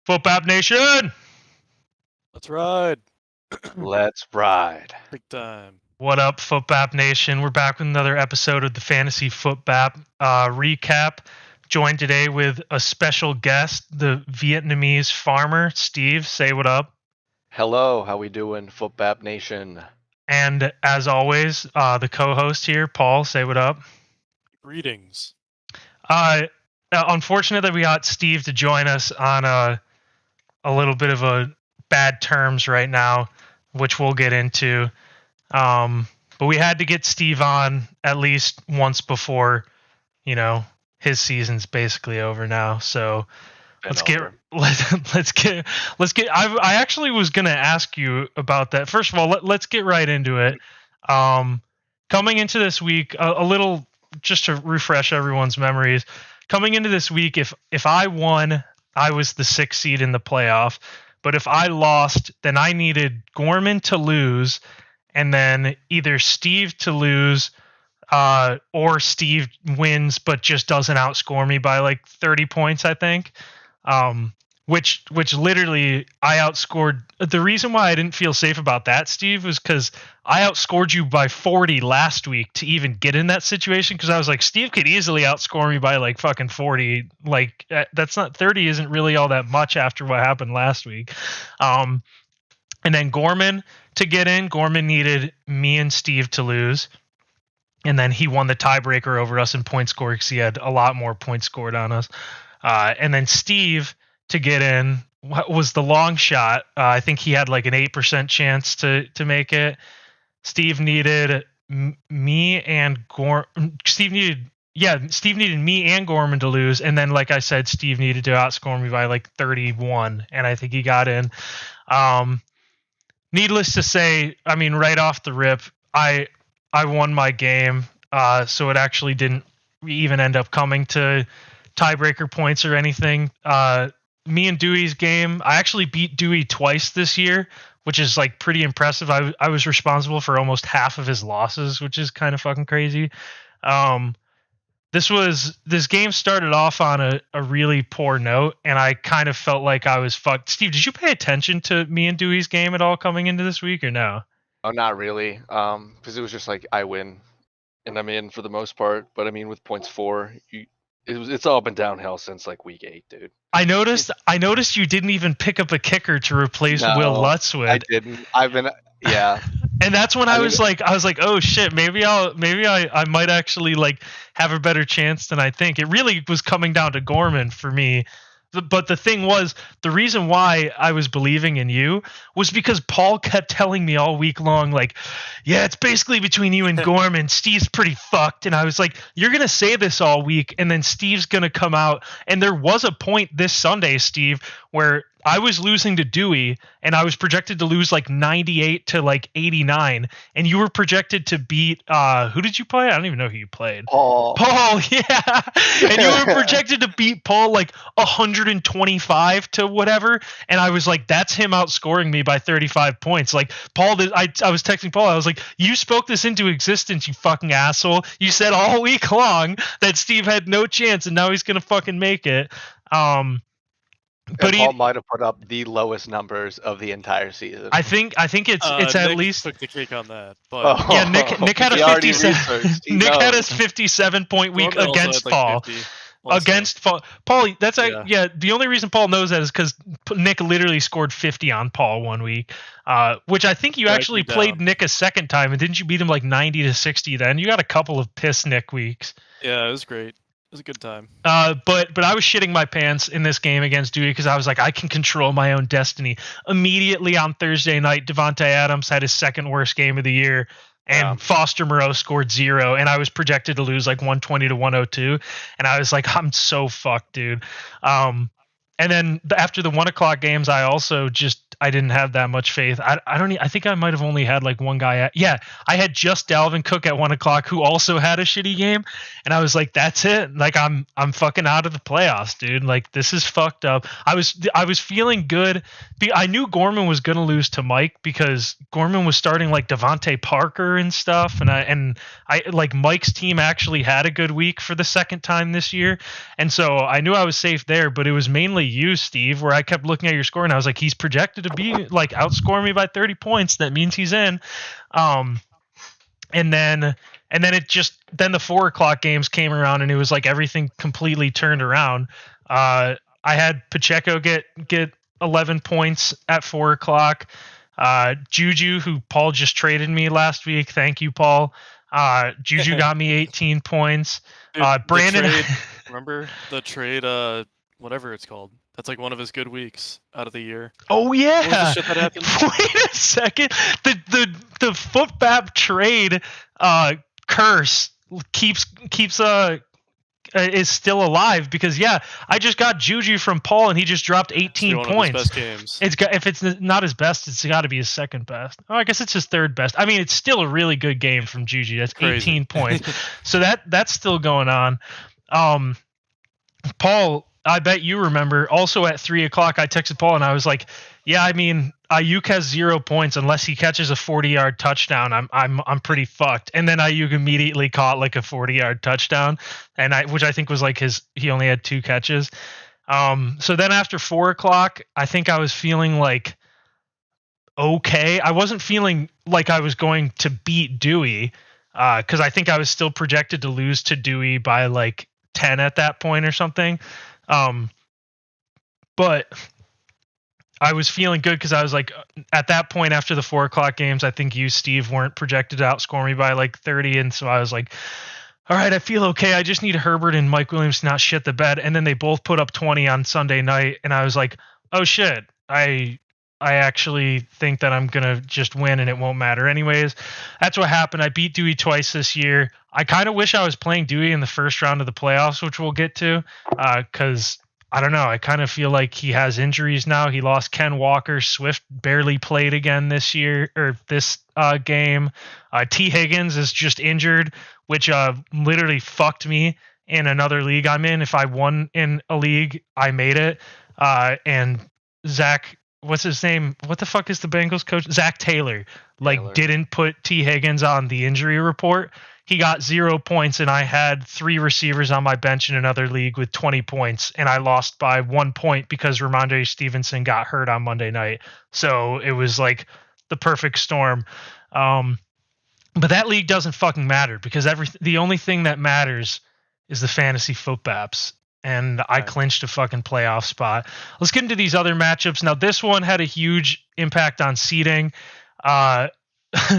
Footbap Nation! Let's ride. Let's ride. Big time. What up, Footbap Nation? We're back with another episode of the Fantasy Footbap recap. Joined today with a special guest, the Vietnamese farmer, Steve. Say what up. Hello, how we doing, Footbap Nation? And as always, the co-host here, Paul. Say what up. Greetings. Unfortunately, we got Steve to join us on a little bit of a bad terms right now, which we'll get into. But we had to get Steve on at least once before, his season's basically over now. So let's get. I actually was gonna ask you about that. First of all, let's get right into it. Coming into this week, a little just to refresh everyone's memories. Coming into this week, if I won, I was the 6th seed in the playoff. But if I lost, then I needed Gorman to lose, and then either Steve to lose, or Steve wins but just doesn't outscore me by like 30 points, I think. Which literally I outscored. The reason why I didn't feel safe about that, Steve, was because I outscored you by 40 last week to even get in that situation. Because I was like, Steve could easily outscore me by like fucking 40. Like that's not 30 isn't really all that much after what happened last week. And then Gorman to get in. Gorman needed me and Steve to lose. And then he won the tiebreaker over us in point score because he had a lot more points scored on us. And then Steve to get in was the long shot. I think he had like an 8% chance to make it. Steve needed me and Steve needed me and Gorman to lose, and then like I said, Steve needed to outscore me by like 31, and I think he got in. Needless to say, I mean, right off the rip, I won my game, so it actually didn't even end up coming to tiebreaker points or anything. Me and Dewey's game, I actually beat Dewey twice this year, which is like pretty impressive. I was responsible for almost half of his losses, which is kind of fucking crazy. This game started off on a really poor note, and I kind of felt like I was fucked. Steve, did you pay attention to me and Dewey's game at all coming into this week or no? Oh, not really. Because it was just like I win, and I'm in for the most part. But I mean, with points 4, it's all been downhill since like week 8, dude. I noticed you didn't even pick up a kicker to replace Will Lutzwood. I didn't. Yeah. And that's when I was like, oh shit, maybe I might actually like have a better chance than I think. It really was coming down to Gorman for me. But the thing was, the reason why I was believing in you was because Paul kept telling me all week long, like, yeah, it's basically between you and Gorman. Steve's pretty fucked. And I was like, you're going to say this all week, and then Steve's going to come out. And there was a point this Sunday, Steve, where I was losing to Dewey, and I was projected to lose like 98 to like 89, and you were projected to beat who did you play? I don't even know who you played. Paul, yeah. And you were projected to beat Paul like 125 to whatever, and I was like, that's him outscoring me by 35 points. Like Paul did. I was texting Paul. I was like, you spoke this into existence, you fucking asshole. You said all week long that Steve had no chance, and now he's gonna fucking make it. But Paul might have put up the lowest numbers of the entire season. I think it's at Nick least took the cake on that. But yeah, Nick had a 57. Nick had his 57-point week against Paul. Against Paul, that's the only reason Paul knows that is because Nick literally scored 50 on Paul one week, which I think you actually played Nick a second time, and didn't you beat him like 90 to 60? Then you got a couple of piss Nick weeks. Yeah, it was great. It was a good time. But I was shitting my pants in this game against Dewey because I was like, I can control my own destiny. Immediately on Thursday night, Devontae Adams had his second worst game of the year, and Foster Moreau scored 0, and I was projected to lose like 120 to 102, and I was like, I'm so fucked, dude. And then after the 1:00 games, I also I didn't have that much faith. I think I might have only had like one guy I had just Dalvin Cook at 1:00 who also had a shitty game, and I was like, that's it. Like I'm fucking out of the playoffs, dude. Like this is fucked up. I was feeling good. I knew Gorman was gonna lose to Mike because Gorman was starting like Devontae Parker and stuff, and I like Mike's team actually had a good week for the second time this year, and so I knew I was safe there. But it was mainly you, Steve, where I kept looking at your score and I was like, he's projected to be like outscore me by 30 points. That means he's in. And then the 4:00 games came around and it was like everything completely turned around. I had Pacheco get 11 points at 4:00. Juju, who Paul just traded me last week. Thank you, Paul. Juju got me 18 points. Dude, Brandon, remember the trade? Whatever it's called. That's like one of his good weeks out of the year. oh What was yeah. the shit that happened? Wait a second. The Footbap trade curse keeps is still alive because I just got Juju from Paul and he just dropped It's 18 one of his points. best games. If it's not his best, it's got to be his second best. Oh, I guess it's his third best. I mean, it's still a really good game from Juju. That's Crazy. 18 points. So that's still going on. Paul, I bet you remember. Also at 3:00, I texted Paul and I was like, "Yeah, I mean, Ayuk has 0 points unless he catches a 40-yard touchdown. I'm pretty fucked." And then Ayuk immediately caught like a 40-yard touchdown, which I think was like he only had 2 catches. So then after 4:00, I think I was feeling like okay. I wasn't feeling like I was going to beat Dewey because I think I was still projected to lose to Dewey by like 10 at that point or something. But I was feeling good because I was like, at that point after the 4:00 games, I think you, Steve, weren't projected to outscore me by like 30. And so I was like, all right, I feel okay. I just need Herbert and Mike Williams to not shit the bed. And then they both put up 20 on Sunday night. And I was like, oh shit, I actually think that I'm going to just win and it won't matter anyways. That's what happened. I beat Dewey twice this year. I kind of wish I was playing Dewey in the first round of the playoffs, which we'll get to, because I don't know. I kind of feel like he has injuries now. He lost Ken Walker. Swift barely played again this year or this game. T. Higgins is just injured, which literally fucked me in another league I'm in. If I won in a league, I made it. And Zach, what's his name? What the fuck is the Bengals coach? Zach Taylor. Didn't put T. Higgins on the injury report. He got 0 points, and I had 3 receivers on my bench in another league with 20 points, and I lost by 1 point because Ramondre Stevenson got hurt on Monday night. So it was like the perfect storm. But that league doesn't fucking matter because the only thing that matters is the fantasy Footbaps. And I clinched a fucking playoff spot. Let's get into these other matchups. Now, this one had a huge impact on seeding.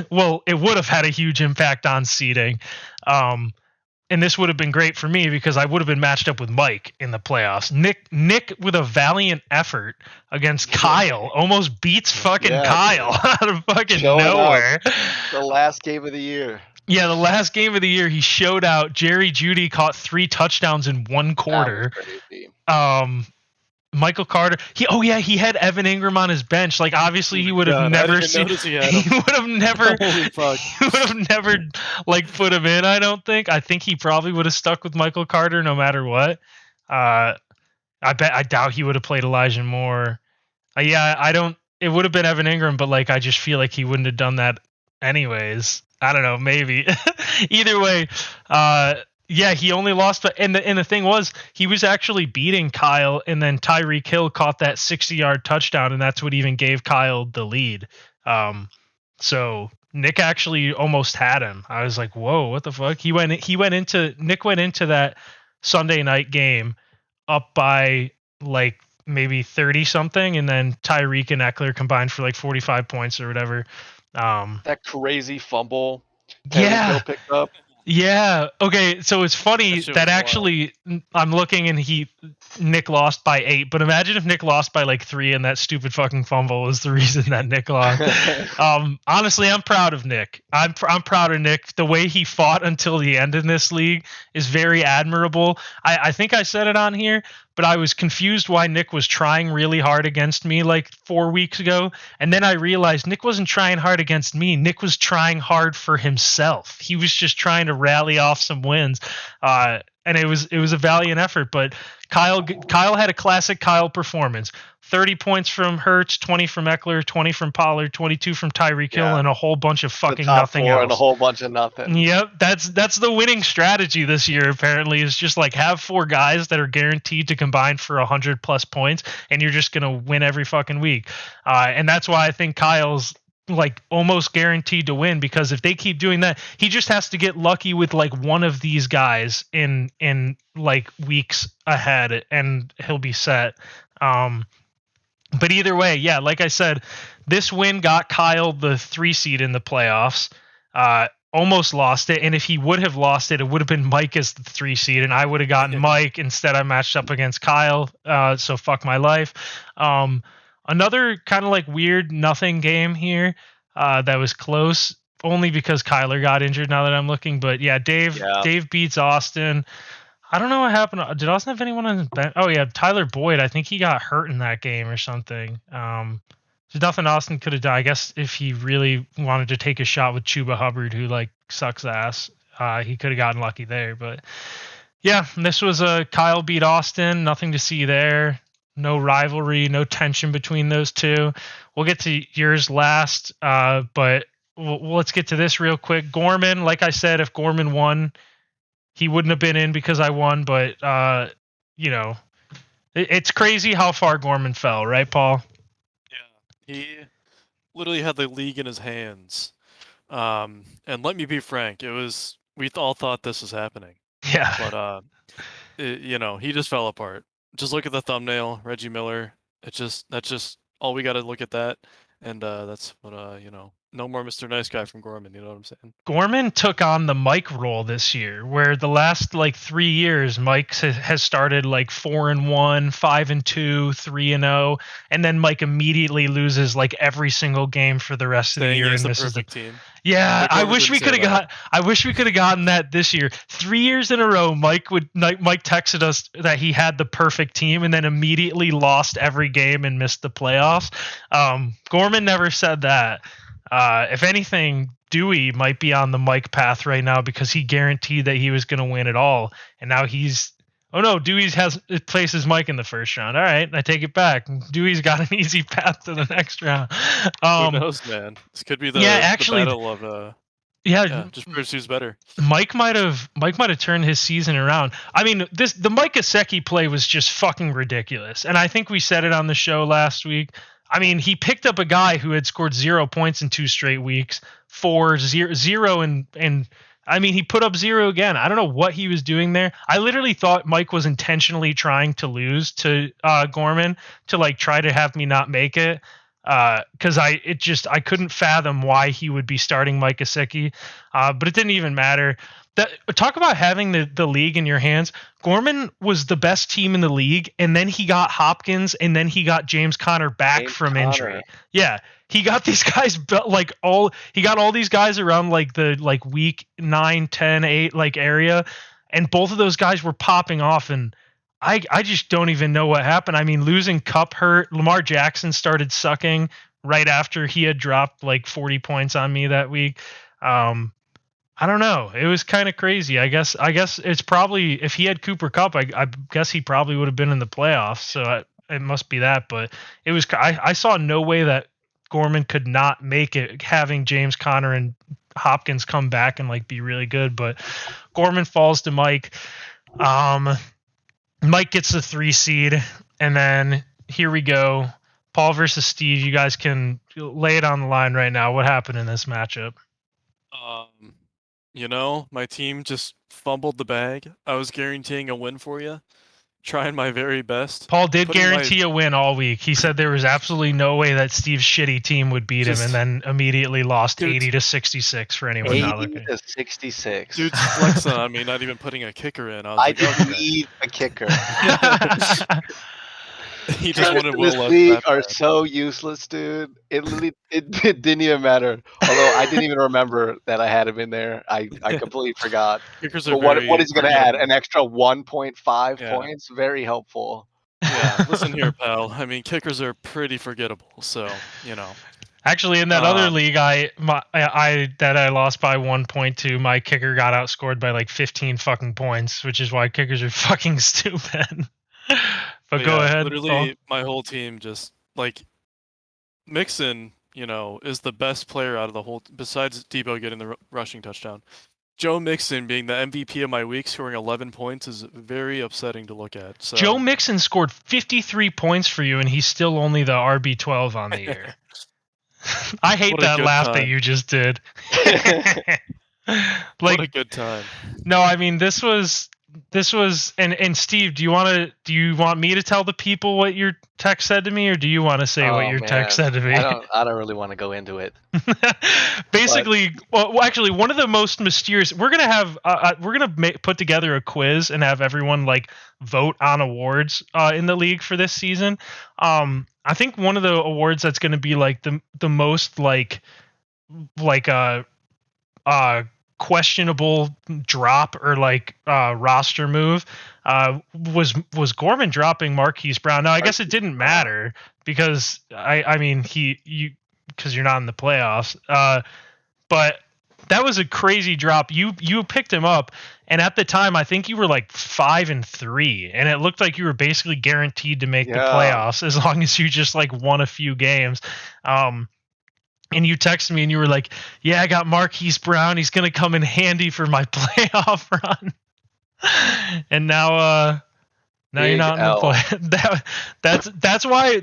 Well, it would have had a huge impact on seeding. And this would have been great for me because I would have been matched up with Mike in the playoffs. Nick with a valiant effort against Kyle almost beats fucking Kyle out of fucking nowhere. The last game of the year. Yeah, the last game of the year, he showed out. Jerry Jeudy caught 3 touchdowns in 1 quarter. Michael Carter. He had Evan Ingram on his bench. Like obviously he would have never seen. He would have never. Holy fuck. He would have never like put him in. I don't think. I think he probably would have stuck with Michael Carter no matter what. I doubt he would have played Elijah Moore. I don't. It would have been Evan Ingram, but like I just feel like he wouldn't have done that anyways. I don't know, maybe. Either way, he only lost. And the thing was, he was actually beating Kyle, and then Tyreek Hill caught that 60-yard touchdown, and that's what even gave Kyle the lead. So Nick actually almost had him. I was like, whoa, what the fuck? Nick went into that Sunday night game up by like maybe 30 something, and then Tyreek and Eckler combined for like 45 points or whatever. That crazy fumble Hill picked up. Yeah. Okay. So it's funny that actually I'm looking and Nick lost by 8, but imagine if Nick lost by like 3 and that stupid fucking fumble was the reason that Nick lost. Honestly, I'm proud of Nick. I'm proud of Nick. The way he fought until the end in this league is very admirable. I think I said it on here, but I was confused why Nick was trying really hard against me like 4 weeks ago. And then I realized Nick wasn't trying hard against me. Nick was trying hard for himself. He was just trying to rally off some wins. And it was a valiant effort, but Kyle had a classic Kyle performance. 30 points from Hurts, 20 from Eckler, 20 from Pollard, 22 from Tyreek Hill, Yeah. and a whole bunch of fucking the top nothing four else. and a whole bunch of nothing. Yep, that's the winning strategy this year. Apparently, is just like have 4 guys that are guaranteed to combine for 100+ points, and you're just gonna win every fucking week. And that's why I think Kyle's like almost guaranteed to win, because if they keep doing that, he just has to get lucky with like one of these guys in like weeks ahead, and he'll be set. But either way, yeah, like I said, this win got Kyle the 3 seed in the playoffs. Almost lost it, and if he would have lost it, it would have been Mike as the 3 seed, and I would have gotten Mike. Instead, I matched up against Kyle, so fuck my life. Another kind of like weird nothing game here that was close, only because Kyler got injured now that I'm looking. But yeah, Dave beats Austin. I don't know what happened. Did Austin have anyone on his bench? Oh yeah, Tyler Boyd. I think he got hurt in that game or something. There's nothing Austin could have done. I guess if he really wanted to take a shot with Chuba Hubbard, who like sucks ass, he could have gotten lucky there. But yeah, this was a Kyle beat Austin. Nothing to see there. No rivalry, no tension between those two. We'll get to yours last, but let's get to this real quick. Gorman, like I said, if Gorman won, he wouldn't have been in because I won, but you know, it's crazy how far Gorman fell, right, Paul? Yeah, he literally had the league in his hands. And let me be frank, we all thought this was happening. Yeah. But he just fell apart. Just look at the thumbnail, Reggie Miller. That's just all we got to look at that, and that's what no more Mr. Nice Guy from Gorman. You know what I'm saying? Gorman took on the Mike role this year, where the last like 3 years, Mike has started like 4-1, 5-2, 3-0, and then Mike immediately loses like every single game for the rest of the year. And this is is the team. Yeah, I wish we could have gotten that this year. 3 years in a row, Mike texted us that he had the perfect team, and then immediately lost every game and missed the playoffs. Gorman never said that. If anything, Dewey might be on the Mike path right now because he guaranteed that he was going to win it all, and now he's. Oh no, Dewey's places Mike in the first round. All right, I take it back. Dewey's got an easy path to the next round. Who knows, man? This could be the battle of just proves who's better. Mike might have turned his season around. I mean, the Mike Gesicki play was just fucking ridiculous, and I think we said it on the show last week. I mean, he picked up a guy who had scored 0 points in 2 straight weeks, 0 and I mean, he put up 0 again. I don't know what he was doing there. I literally thought Mike was intentionally trying to lose to Gorman to like try to have me not make it. Because I couldn't fathom why he would be starting Mike Gesicki. But it didn't even matter. Talk about having the league in your hands. Gorman was the best team in the league, and then he got Hopkins, and then he got James Conner back from injury. Yeah. He got these guys he got all these guys around like the like week 9, 10, 8 like area, and both of those guys were popping off, and I just don't even know what happened. I mean, losing Kupp hurt. Lamar Jackson started sucking right after he had dropped like 40 points on me that week. I don't know. It was kind of crazy. I guess it's probably if he had Cooper Kupp, I guess he probably would have been in the playoffs. So it must be that. But it was I saw no way that Gorman could not make it, having James Conner and Hopkins come back and like be really good. But Gorman falls to Mike. Mike gets the 3 seed, and then here we go. Paul versus Steve. You guys can lay it on the line right now. What happened in this matchup? My team just fumbled the bag. I was guaranteeing a win for you. Trying my very best. Paul did guarantee a win all week. He said there was absolutely no way that Steve's shitty team would beat him, and then immediately lost 80-66 for anyone not looking. 80-66. Dude's flexing on me, not even putting a kicker in. I didn't need a kicker. He just wanted in this Will Levis league that are bad. so useless, dude. It literally it didn't even matter. Although I didn't even remember that I had him in there. I completely forgot. Kickers are But what very is he gonna add? forgettable. An extra 1.5 Yeah. points? Very helpful. Yeah, listen here, pal. I mean, kickers are pretty forgettable, so you know. Actually, in that other league, I that I lost by 1.2, my kicker got outscored by like 15 fucking points, which is why kickers are fucking stupid. But go yeah, ahead, literally, Paul. my whole team just like Mixon, is the best player out of the whole. Besides Debo getting the rushing touchdown, Joe Mixon being the MVP of my week, scoring 11 points, is very upsetting to look at. So Joe Mixon scored 53 points for you, and he's still only the RB12 on the year. I hate What a that good laugh that time. you just did. What a good time. No, I mean this was and Steve, do you want me to tell the people what your text said to me, or do you want to say what Oh your text man, said to me? I don't really want to go into it. Basically, well, actually, one of the most mysterious. We're gonna have put together a quiz and have everyone like vote on awards in the league for this season. I think one of the awards that's gonna be like the most like questionable drop or like roster move was Gorman dropping Marquise Brown. Now I guess it didn't matter because I mean because you're not in the playoffs. But that was a crazy drop. You picked him up, and at the time I think you were like 5-3, and it looked like you were basically guaranteed to make the playoffs as long as you just like won a few games. And you texted me and you were like, "Yeah, I got Marquise Brown. He's gonna come in handy for my playoff run." And now you're Big not in the L. play. That's why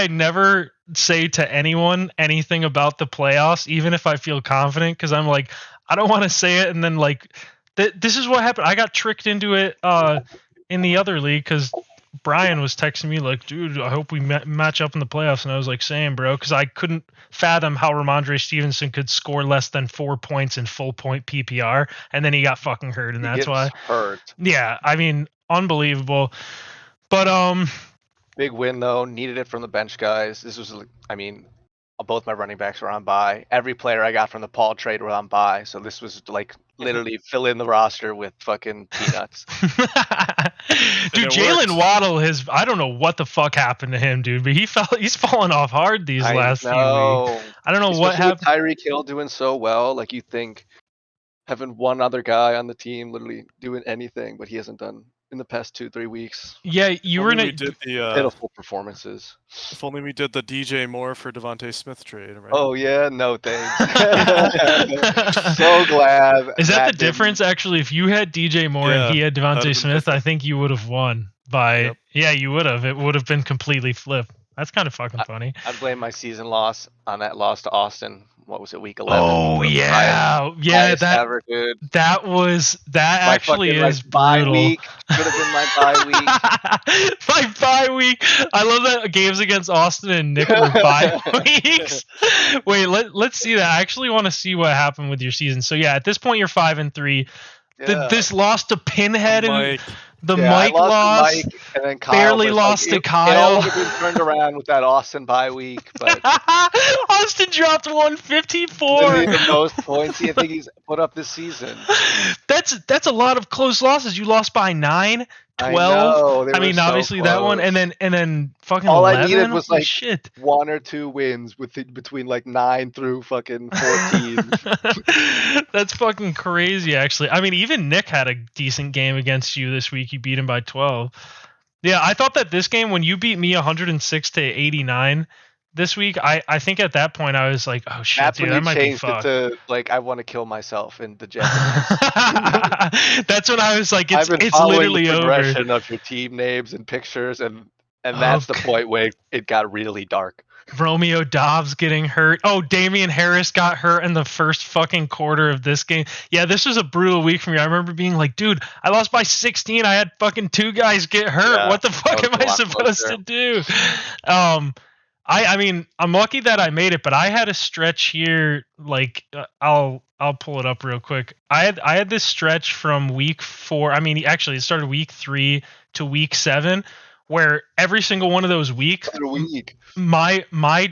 I never say to anyone anything about the playoffs, even if I feel confident, because I'm like, I don't want to say it and then like this is what happened. I got tricked into it in the other league because Brian was texting me like, "Dude, I hope we match up in the playoffs," and I was like, "Same, bro," because I couldn't fathom how Ramondre Stevenson could score less than 4 points in full point PPR, and then he got fucking hurt, and that's why. Hurt. Yeah, I mean, unbelievable. But Big win though. Needed it from the bench guys. This was, I mean, both my running backs were on bye. Every player I got from the Paul trade were on bye. So this was like literally fill in the roster with fucking peanuts. dude, Jalen Waddle I don't know what the fuck happened to him, dude, but he's fallen off hard these last few weeks. I don't know what happened. Tyreek Hill doing so well, like you think having one other guy on the team literally doing anything, but he hasn't done in the past 2-3 weeks. Yeah, you were in a pitiful performances. If only we did the DJ Moore for Devontae Smith trade, right? Oh yeah, no thanks. So glad. Is that the difference? Actually, if you had DJ Moore and he had Devontae Smith, I think you would have won by. Yep. Yeah, you would have. It would have been completely flipped. That's kind of fucking funny. I blame my season loss on that loss to Austin. What was it, week 11? Oh yeah, highest ever, dude. That actually is brutal. Bye week should have been my bye week. My bye week. I love that games against Austin and Nick were bye weeks. Wait, let's see that. I actually want to see what happened with your season. So yeah, at this point you're 5-3. Yeah. This loss to Pinhead and Mike loss. To Mike, and then Kyle barely lost to Kyle. It all would have been turned around with that Austin bye week, but Austin dropped 154. The most points I think he's put up this season. That's a lot of close losses. You lost by 9, 12. I mean, obviously that one, and then fucking all 11? I needed was like shit. 1 or 2 wins between like 9 through fucking 14. That's fucking crazy, actually. I mean, even Nick had a decent game against you this week. You beat him by 12. Yeah, I thought that this game, when you beat me 106-89 this week, I think at that point I was like, oh shit, that's dude, when that might be fucked. It to like I want to kill myself in the That's when I was like, it's literally the progression over. Of your team names and pictures, and that's the point where it got really dark. Romeo Dobbs getting hurt. Oh, Damian Harris got hurt in the first fucking quarter of this game. Yeah, this was a brutal week for me. I remember being like, dude, I lost by 16. I had fucking 2 guys get hurt. Yeah, what the fuck am I supposed to do? I mean, I'm lucky that I made it, but I had a stretch here. Like, I'll pull it up real quick. I had this stretch from week 4. I mean, actually, it started week 3 to week 7, where every single one of those weeks, my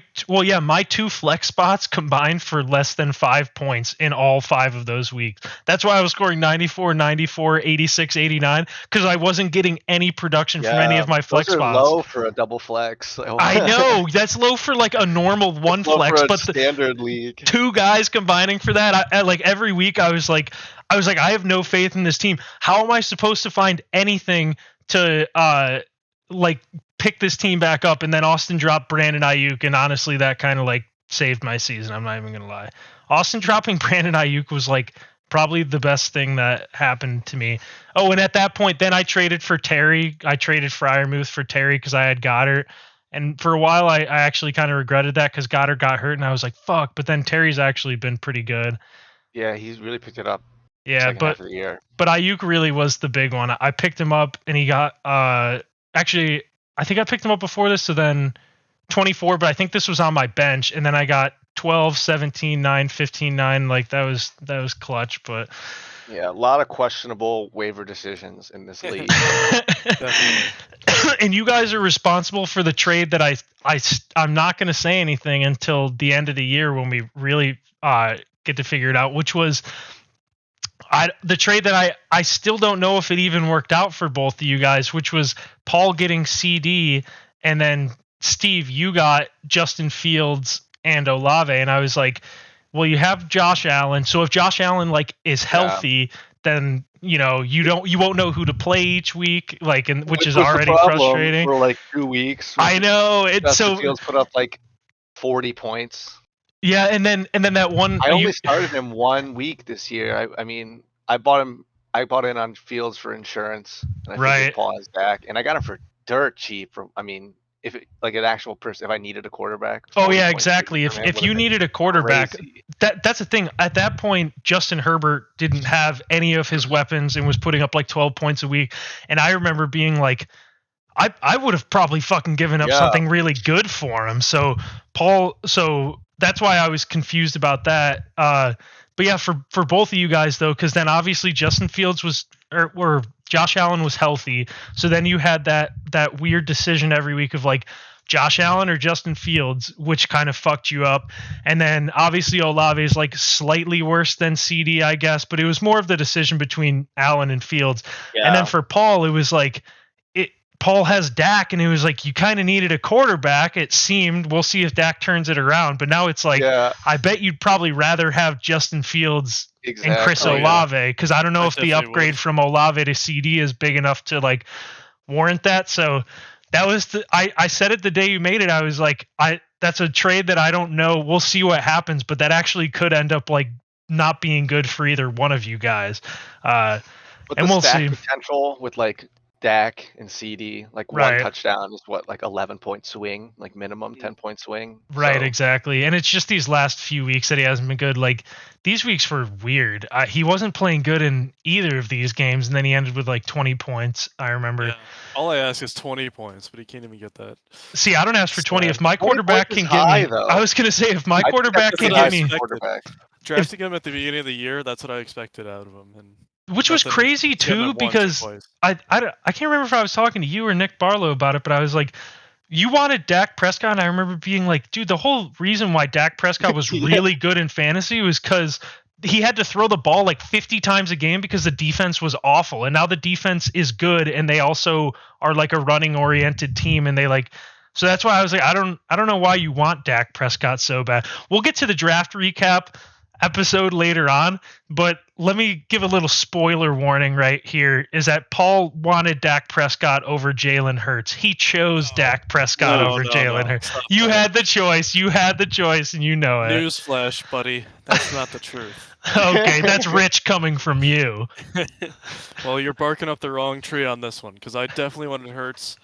2 flex spots combined for less than 5 points in all 5 of those weeks. That's why I was scoring 94, 94, 86, 89 because I wasn't getting any production from any of my flex those are spots. low for a double flex. I know that's low for like a normal one flex, for a but standard league. 2 guys combining for that, I like every week I was like I have no faith in this team. How am I supposed to find anything to like pick this team back up? And then Austin dropped Brandon Ayuk, and honestly that kind of like saved my season. I'm not even gonna lie. Austin dropping Brandon Ayuk was like probably the best thing that happened to me. Oh, and at that point then I traded for Terry. I traded Freiermuth for Terry because I had Goddard. And for a while, I actually kind of regretted that because Goddard got hurt, and I was like, "Fuck!" But then Terry's actually been pretty good. Yeah, he's really picked it up. Yeah, second half of the year. But Ayuk really was the big one. I picked him up, and he got actually I think I picked him up before this, so then 24. But I think this was on my bench, and then I got 12, 17, 9, 15, 9. Like that was clutch. But yeah, a lot of questionable waiver decisions in this league. And you guys are responsible for the trade that I'm not going to say anything until the end of the year when we really get to figure it out, which was the trade that I still don't know if it even worked out for both of you guys, which was Paul getting CD, and then Steve, you got Justin Fields and Olave. And I was like, well, you have Josh Allen. So if Josh Allen like is healthy, then you won't know who to play each week, like, and which is already frustrating for like 2 weeks. I know it's so Fields put up like 40 points. Yeah, and then that one. I only started him 1 week this year. I mean, I bought in on Fields for insurance, and I figured Paul has Dak, and I got him for dirt cheap. If it, like an actual person, if I needed a quarterback. Oh yeah, exactly. If you needed a quarterback, crazy. That's the thing. At that point, Justin Herbert didn't have any of his weapons and was putting up like 12 points a week. And I remember being like, I would have probably fucking given up something really good for him. So that's why I was confused about that. But yeah, for both of you guys though, because then obviously Justin Fields or Josh Allen was healthy. So then you had that weird decision every week of like Josh Allen or Justin Fields, which kind of fucked you up. And then obviously Olave is like slightly worse than CD, I guess, but it was more of the decision between Allen and Fields. Yeah. And then for Paul, it was like Paul has Dak, and it was like you kind of needed a quarterback. It seemed. We'll see if Dak turns it around. But now it's like I bet you'd probably rather have Justin Fields and Chris Olave, because I don't know if the upgrade from Olave to CD is big enough to like warrant that. So that was I said it the day you made it. I was like, that's a trade that I don't know. We'll see what happens, but that actually could end up like not being good for either one of you guys. But and we'll see potential with like Dak and CD, like one touchdown is what, like 11-point swing, like minimum 10-point swing. Right, exactly. And it's just these last few weeks that he hasn't been good. Like these weeks were weird. He wasn't playing good in either of these games, and then he ended with like 20 points. I remember. Yeah. All I ask is 20 points, but he can't even get that. See, I don't ask for 20. If my quarterback can get me, though. I was gonna say if my quarterback can get me. Drafting him at the beginning of the year, that's what I expected out of him, and. Which was crazy too, because I can't remember if I was talking to you or Nick Barlow about it, but I was like, you wanted Dak Prescott, and I remember being like, dude, the whole reason why Dak Prescott was really good in fantasy was because he had to throw the ball like 50 times a game because the defense was awful, and now the defense is good, and they also are like a running oriented team, and they like. So that's why I was like, I don't know why you want Dak Prescott so bad. We'll get to the draft recap episode later on, but let me give a little spoiler warning right here, is that Paul wanted Dak Prescott over Jalen Hurts. He chose Dak Prescott over Jalen Hurts. You had the choice, and you know it. Newsflash, buddy. That's not the truth. Okay, that's rich coming from you. Well, you're barking up the wrong tree on this one, because I definitely wanted Hurts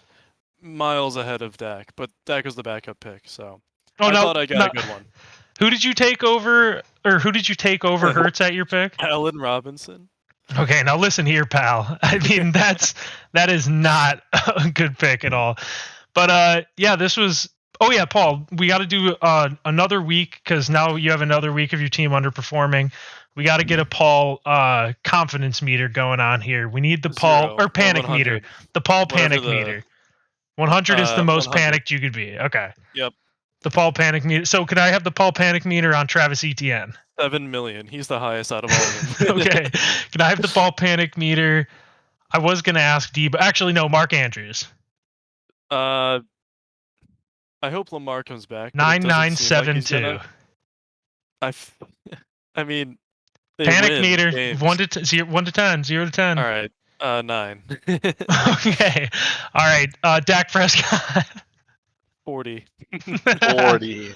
miles ahead of Dak, but Dak was the backup pick, so I thought I got a good one. Who did you take over Hurts at your pick? Allen Robinson. Okay, now listen here, pal. I mean, that is not a good pick at all. But yeah, this was. Oh yeah, Paul, we got to do another week, because now you have another week of your team underperforming. We got to get a Paul confidence meter going on here. We need the Paul or panic meter. The Paul panic meter. 100 is the most 100. panicked you could be. Okay. Yep. The Paul panic meter. So could I have the Paul panic meter on Travis Etienne? 7 million. He's the highest out of all of them. Okay. Can I have the Paul panic meter? I was gonna ask D, but actually no, Mark Andrews. I hope Lamar comes back. But it doesn't seem like he's 9972. gonna. I mean, they Panic win meter games. 1 to 10, 0 to 10. All right, 9. Okay. All right. Dak Prescott. 40. 40.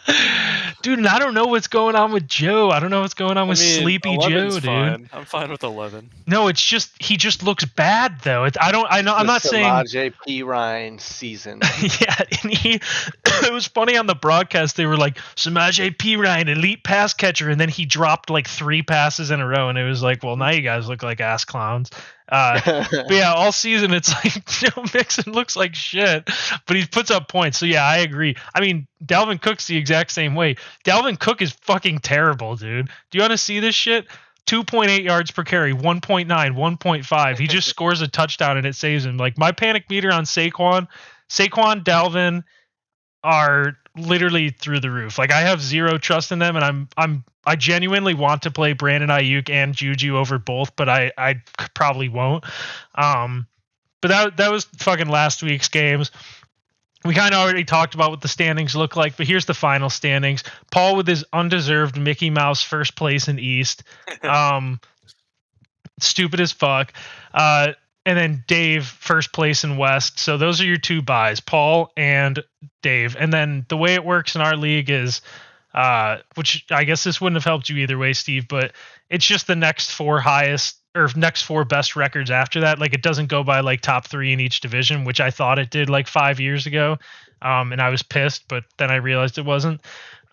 Dude, and I don't know what's going on with Joe. I don't know what's going on with Sleepy 11's Joe, dude. fine. I'm fine with 11. No, it's just he just looks bad though. I'm not saying Samaje Perine season. yeah, and it was funny on the broadcast. They were like Samaje Perine, elite pass catcher, and then he dropped like 3 passes in a row, and it was like, well, now you guys look like ass clowns. But yeah, all season it's like Joe Mixon looks like shit, but he puts up points. So yeah, I agree. I mean, Dalvin Cook's the exact same way. Dalvin Cook is fucking terrible, dude. Do you want to see this shit? 2.8 yards per carry, 1.9, 1.5. He just scores a touchdown and it saves him. Like my panic meter on Saquon, Dalvin are literally through the roof. Like I have zero trust in them, and I genuinely want to play Brandon Ayuk and Juju over both, but I probably won't. But that was fucking last week's games. We kind of already talked about what the standings look like, but here's the final standings. Paul with his undeserved Mickey Mouse first place in East. Stupid as fuck. And then Dave first place in West. So those are your 2 buys, Paul and Dave. And then the way it works in our league is, which I guess this wouldn't have helped you either way, Steve, but it's just the next 4 highest or next 4 best records after that. Like it doesn't go by like top 3 in each division, which I thought it did like 5 years ago. And I was pissed, but then I realized it wasn't.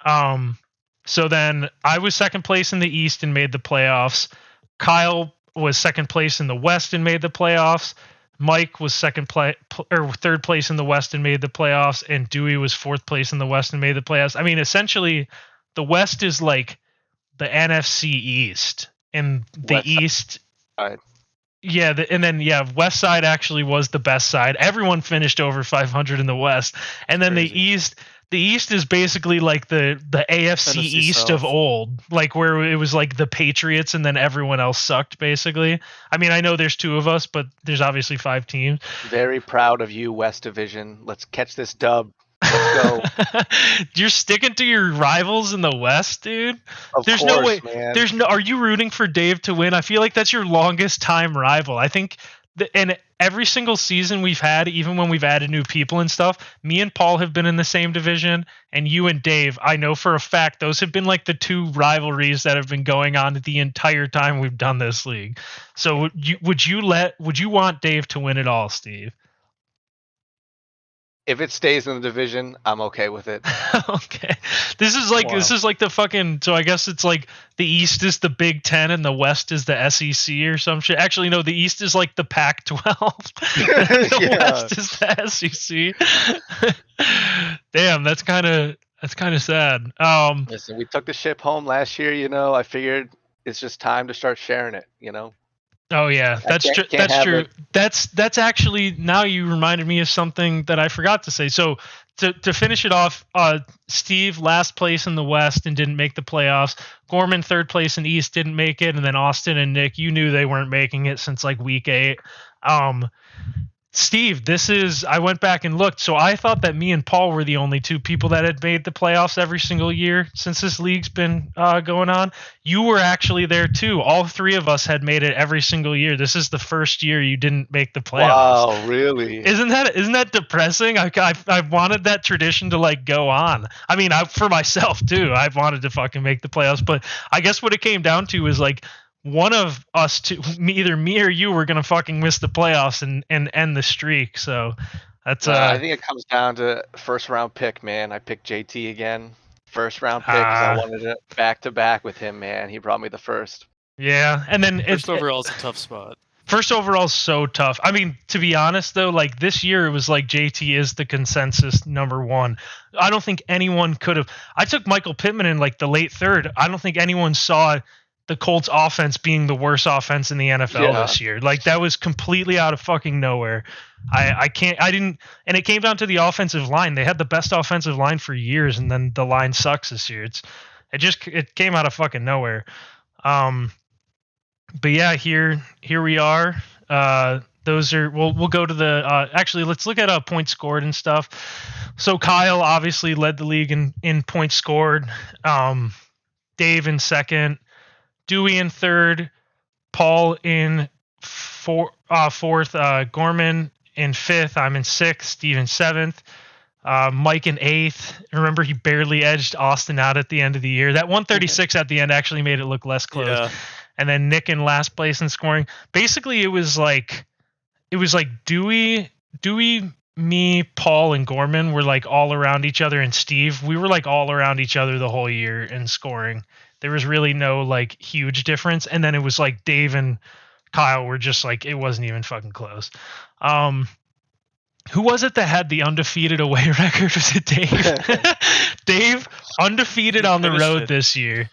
So then I was second place in the East and made the playoffs. Kyle was second place in the West and made the playoffs. Mike was third place in the West and made the playoffs, and Dewey was 4th place in the West and made the playoffs. I mean, essentially, the West is like the NFC East, and the West East. Side. Yeah, and then West side actually was the best side. Everyone finished over 500 in the West, and then Crazy. the East. The East is basically like the AFC NFC East South. of old, like where it was like the Patriots and then everyone else sucked, basically. I mean, I know there's 2 of us, but there's obviously 5 teams. Very proud of you, West Division. Let's catch this dub. Let's go. You're sticking to your rivals in the West, dude. Of There's course, no way. man. Are you rooting for Dave to win? I feel like that's your longest time rival. I think and every single season we've had, even when we've added new people and stuff, me and Paul have been in the same division, and you and Dave, I know for a fact those have been like the 2 rivalries that have been going on the entire time we've done this league. So would you want Dave to win it all, Steve? If it stays in the division, I'm okay with it. Okay. This is like the fucking, so I guess it's like the East is the Big 10 and the West is the SEC or some shit. Actually, no, the East is like the Pac-12. The West is the SEC. Damn, that's kind of sad. Listen, we took the ship home last year, I figured it's just time to start sharing it, Oh yeah, that's true. That's true. That's actually, now you reminded me of something that I forgot to say. So to finish it off, Steve last place in the West and didn't make the playoffs. Gorman 3rd place in East, didn't make it, and then Austin and Nick, you knew they weren't making it since like week 8. Steve, I went back and looked. So I thought that me and Paul were the only 2 people that had made the playoffs every single year since this league's been going on. You were actually there too. All 3 of us had made it every single year. This is the first year you didn't make the playoffs. Wow, really? Isn't that depressing? I wanted that tradition to like go on. I mean, for myself too. I wanted to fucking make the playoffs, but I guess what it came down to is like, one of us two, either me or you, were gonna fucking miss the playoffs and end the streak. So that's I think it comes down to 1st round pick, man. I picked JT again, 1st round pick, because I wanted it back to back with him, man. He brought me the 1st. Yeah, and then First overall is a tough spot. First overall is so tough. I mean, to be honest though, like this year it was like JT is the consensus number 1. I don't think anyone could have. I took Michael Pittman in like the late 3rd. I don't think anyone saw the Colts offense being the worst offense in the NFL this year. Like that was completely out of fucking nowhere. I didn't, and it came down to the offensive line. They had the best offensive line for years, and then the line sucks this year. It came out of fucking nowhere. But yeah, here we are. Those are we'll go to the actually let's look at points scored and stuff. So Kyle obviously led the league in points scored. Dave in second, Dewey in third, Paul in fourth, Gorman in fifth, I'm in sixth, Steve in seventh, Mike in eighth. Remember, he barely edged Austin out at the end of the year. That 136 at the end actually made it look less close. Yeah. And then Nick in last place in scoring. Basically, it was like Dewey, me, Paul, and Gorman were like all around each other, and Steve, we were like all around each other the whole year in scoring. There was really no like huge difference. And then it was like Dave and Kyle were just like, it wasn't even fucking close. Who was it that had the undefeated away record? Was it Dave? Dave undefeated on the road this year.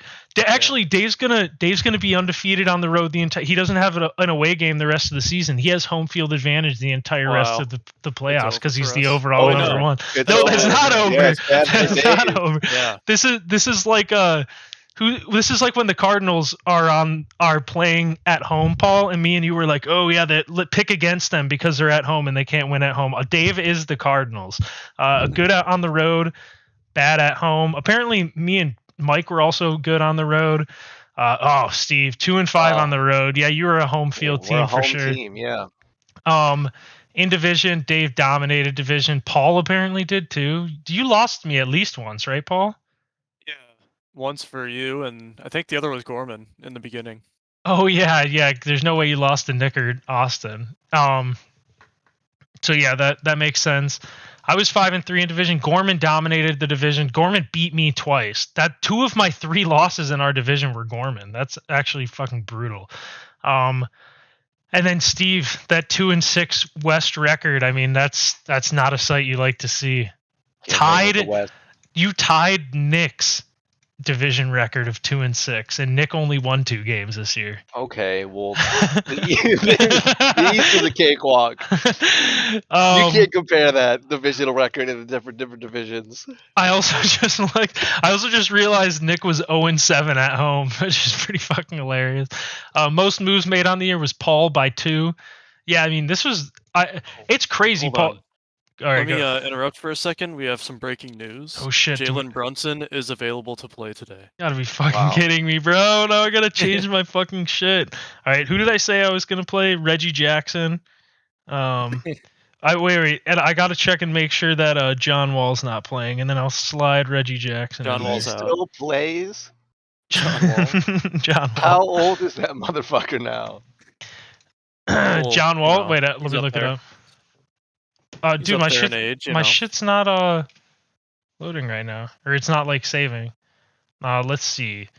Actually, Dave's gonna be undefeated on the road the entire. He doesn't have an away game the rest of the season. He has home field advantage the entire rest of the playoffs because he's the overall number one. No, that's not over. That's not over. Yeah. This is like this is like when the Cardinals are playing at home, Paul, and me and you were like, oh yeah, pick against them because they're at home and they can't win at home. Dave is the Cardinals. Good on the road, bad at home. Apparently, me and Mike were also good on the road. Steve, 2-5 on the road. Yeah, you were a home field team for sure. Team, yeah. In division, Dave dominated division. Paul apparently did too. You lost me at least once, right, Paul? Yeah, once for you, and I think the other was Gorman in the beginning. Oh yeah. There's no way you lost to Nick or Austin. So yeah, that makes sense. I was 5-3 in division. Gorman dominated the division. Gorman beat me twice. That 2 of my 3 losses in our division were Gorman. That's actually fucking brutal. And then Steve, that 2-6 West record. I mean, that's not a sight you like to see. You tied Nick's division record of 2-6, and Nick only won 2 games this year. Okay, well, the East is a cakewalk. You can't compare that divisional record in the different divisions. I also just realized Nick was 0-7 at home, which is pretty fucking hilarious. Most moves made on the year was Paul by 2. Yeah, I mean it's crazy. Hold Paul. on. All right, Let me interrupt for a second. We have some breaking news. Oh shit! Jalen Brunson is available to play today. You gotta be fucking kidding me, bro. Now I gotta change my fucking shit. All right, who did I say I was gonna play? Reggie Jackson. Wait, and I gotta check and make sure that John Wall's not playing, and then I'll slide Reggie Jackson. John Wall's out. Still plays. John Wall. John Wall. How old is that motherfucker now? John Wall. Wait, let me look it up. Dude, my shit's not loading right now, or it's not like saving. Let's see.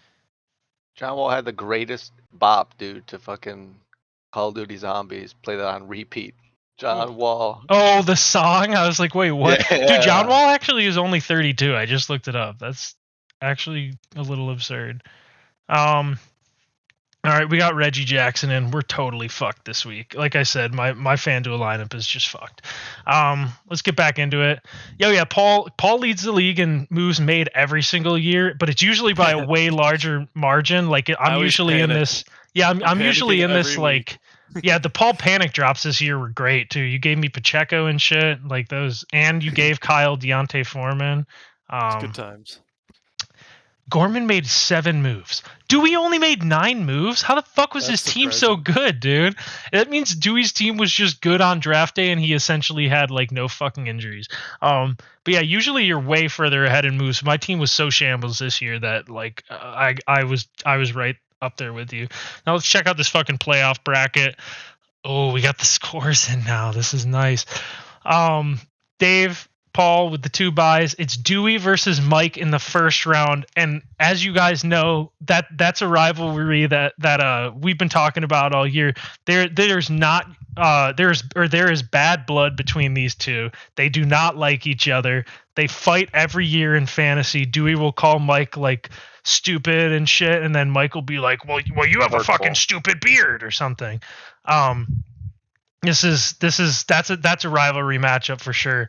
John Wall had the greatest bop, dude, to fucking Call of Duty Zombies. Play that on repeat. John Wall. Oh, the song? I was like, wait, what? Yeah. Dude, John Wall actually is only 32. I just looked it up. That's actually a little absurd. All right, we got Reggie Jackson in. We're totally fucked this week. Like I said, my FanDuel lineup is just fucked. Let's get back into it. Yeah. Paul leads the league in moves made every single year, but it's usually by a way larger margin. Like I'm usually in this. Yeah, I'm usually in this like. Yeah, the Paul panic drops this year were great too. You gave me Pacheco and shit like those, and you gave Kyle Deontay Foreman. It's good times. Gorman made 7 moves. Dewey only made 9 moves? How the fuck was his team so good, dude? That means Dewey's team was just good on draft day and he essentially had like no fucking injuries. But yeah, usually you're way further ahead in moves. My team was so shambles this year that like I was right up there with you. Now let's check out this fucking playoff bracket. Oh, we got the scores in now. This is nice. Dave, Paul with the 2 buys. It's Dewey versus Mike in the first round, and as you guys know, that's a rivalry that we've been talking about all year. There is bad blood between these two. They do not like each other. They fight every year in fantasy. Dewey will call Mike like stupid and shit, and then Mike will be like, "Well, you have a Hurtful. fucking stupid beard or something." That's a rivalry matchup for sure.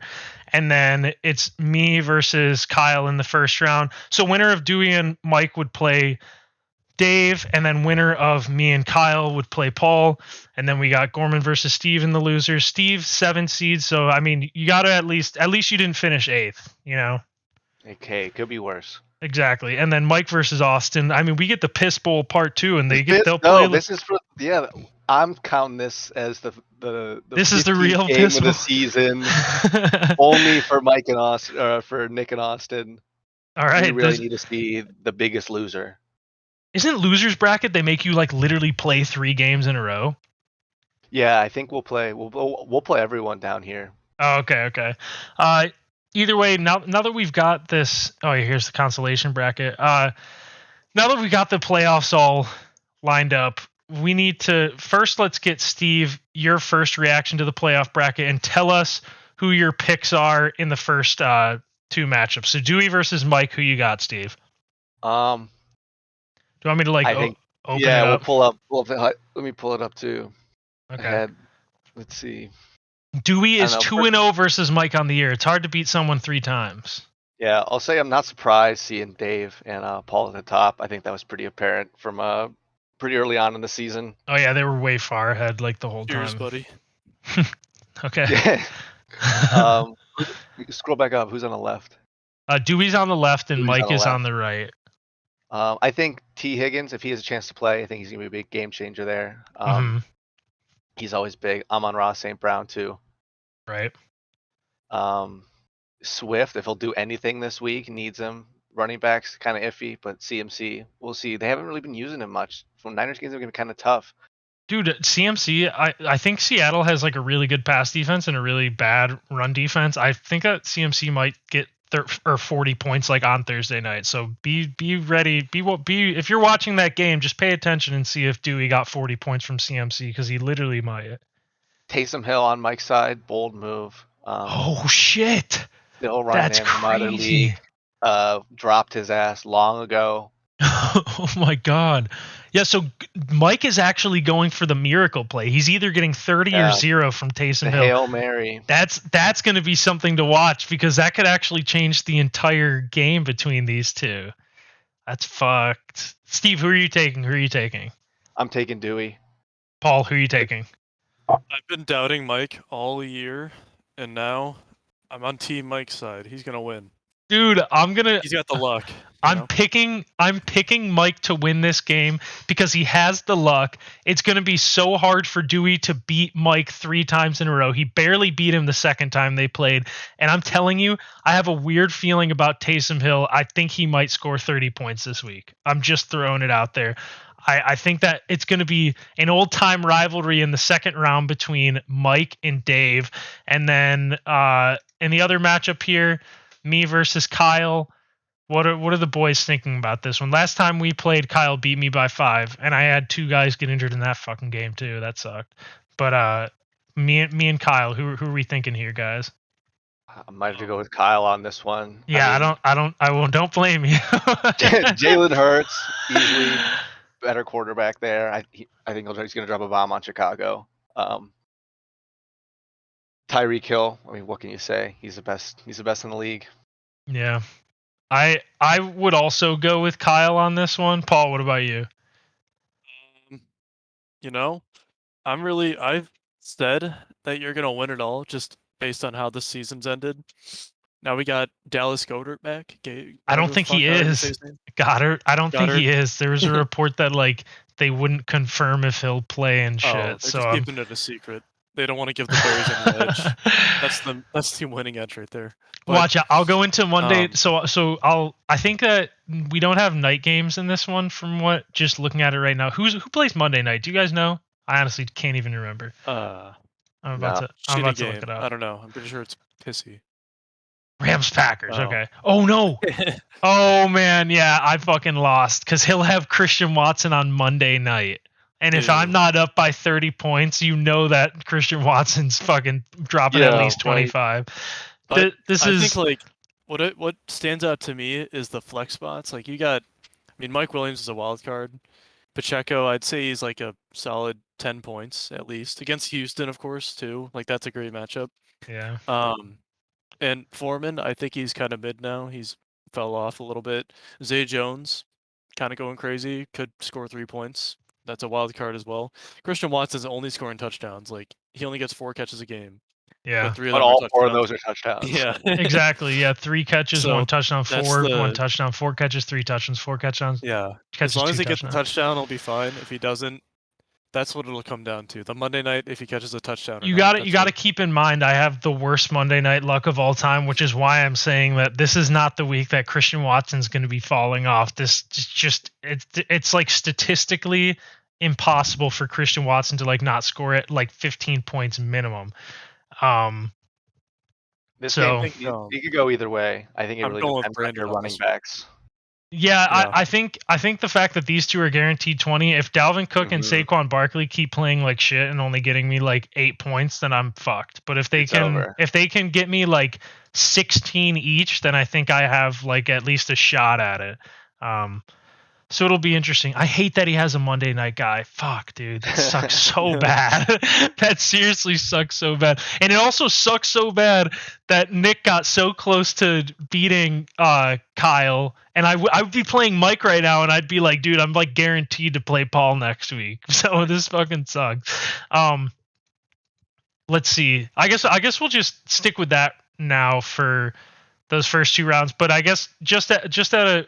And then it's me versus Kyle in the first round. So winner of Dewey and Mike would play Dave, and then winner of me and Kyle would play Paul. And then we got Gorman versus Steve in the losers. Steve 7 seeds, so I mean you gotta at least you didn't finish 8th, you know. Okay, could be worse. Exactly. And then Mike versus Austin. I mean, we get the Piss Bowl part 2, and they'll play. This is for I'm counting this as the This is the 15th real game Piss of Bowl the season, only for Mike and Austin, for Nick and Austin. All right. We really need to see the biggest loser. Isn't losers bracket? They make you like literally play 3 games in a row. Yeah, I think we'll play. We'll play everyone down here. Oh, okay. Either way, now that we've got this, here's the consolation bracket. Now that we got the playoffs all lined up, we need to first let's get Steve your first reaction to the playoff bracket and tell us who your picks are in the first 2 matchups. So Dewey versus Mike, who you got, Steve? Do you want me to open it up? We'll pull up. Let me pull it up too. Okay. Let's see. Dewey is 2-0 versus Mike on the year. It's hard to beat someone 3 times. Yeah, I'll say I'm not surprised seeing Dave and Paul at the top. I think that was pretty apparent from pretty early on in the season. Oh yeah, they were way far ahead like the whole Cheers, time. buddy. Okay. Scroll back up. Who's on the left? Dewey's on the left and Dewey's Mike on the is left. on the right. I think T. Higgins, if he has a chance to play, I think he's gonna be a big game changer there. He's always big. I'm on Ross St. Brown too. Right. Swift, if he'll do anything this week, needs him. Running backs kind of iffy, but CMC, we'll see. They haven't really been using him much. From Niners games, they're gonna be kind of tough. Dude, CMC, I think Seattle has like a really good pass defense and a really bad run defense. I think that CMC might get 40 points like on Thursday night. So be ready. If you're watching that game, just pay attention and see if Dewey got 40 points from CMC because he literally might. Taysom Hill on Mike's side, bold move. Oh shit! Still running That's in from other crazy. league. Dropped his ass long ago. Oh my god. Yeah, so Mike is actually going for the miracle play. He's either getting 30 or 0 from Taysom Hill. Hail Mary. That's going to be something to watch because that could actually change the entire game between these two. That's fucked. Steve, who are you taking? I'm taking Dewey. Paul, who are you taking? I've been doubting Mike all year, and now I'm on Team Mike's side. He's gonna win. Dude, He's got the luck. I'm picking Mike to win this game because he has the luck. It's going to be so hard for Dewey to beat Mike 3 times in a row. He barely beat him the second time they played. And I'm telling you, I have a weird feeling about Taysom Hill. I think he might score 30 points this week. I'm just throwing it out there. I think that it's going to be an old-time rivalry in the second round between Mike and Dave. And then in the other matchup here, me versus Kyle. What are the boys thinking about this one? Last time we played, Kyle beat me by 5, and I had 2 guys get injured in that fucking game too. That sucked. But me and Kyle, who are we thinking here, guys? I might have to go with Kyle on this one. Yeah, don't blame you. Jalen Hurts, easily better quarterback there. I think he's going to drop a bomb on Chicago. Tyreek Hill. I mean, what can you say? He's the best. He's the best in the league. Yeah. I would also go with Kyle on this one. Paul, what about you? I've said that you're gonna win it all just based on how the season's ended. Now we got Dallas Goedert back. I don't think he is. Goddard. I don't think he is. There was a report that like they wouldn't confirm if he'll play and shit. They're so just keeping it a secret. They don't want to give the Bears any edge. That's team winning edge right there. But, watch out. I'll go into Monday. I think that we don't have night games in this one from what just looking at it right now. Who plays Monday night? Do you guys know? I honestly can't even remember. I'm about to look it up. I don't know. I'm pretty sure it's pissy. Rams Packers. Okay. Oh no. Oh man, yeah, I fucking lost because he'll have Christian Watson on Monday night. And if I'm not up by 30 points, you know that Christian Watson's fucking dropping at least 25. I think like What stands out to me is the flex spots. Like you got, I mean, Mike Williams is a wild card. Pacheco, I'd say he's like a solid 10 points at least against Houston, of course, too. Like that's a great matchup. Yeah. And Foreman, I think he's kind of mid now. He's fell off a little bit. Zay Jones, kind of going crazy, could score 3 points. That's a wild card as well. Christian Watson's only scoring touchdowns. Like he only gets 4 catches a game, Yeah. but 3 of But them are all 4 of touchdowns. those are touchdowns. Yeah, Exactly. Yeah. 3 catches, So, 1 touchdown, that's 4, 1 the- touchdown, 4 catches, 3 touchdowns, 4 touchdowns, yeah. catches, As long 2 as he gets the touchdowns. touchdown, he'll be fine. If he doesn't, that's what it'll come down to. The Monday night, if he catches a touchdown. Or You not, got to keep in mind I have the worst Monday night luck of all time, which is why I'm saying that this is not the week that Christian Watson's going to be falling off. This just it's like statistically impossible for Christian Watson to like not score at like 15 points minimum. This So- game, you could go either way. I think it I'm really going with depends on Brandon your on running this one. backs. Yeah, Yeah. I think the fact that these two are guaranteed 20, if Dalvin Cook and Mhm. Saquon Barkley keep playing like shit and only getting me like 8 points, then I'm fucked. But if they It's over. can get me like 16 each, then I think I have like at least a shot at it. So it'll be interesting. I hate that he has a Monday night guy. Fuck, dude. That sucks so bad. That seriously sucks so bad. And it also sucks so bad that Nick got so close to beating Kyle. And I would be playing Mike right now, and I'd be like, dude, I'm like guaranteed to play Paul next week. So this fucking sucks. Let's see. I guess we'll just stick with that now for those first 2 rounds, but I guess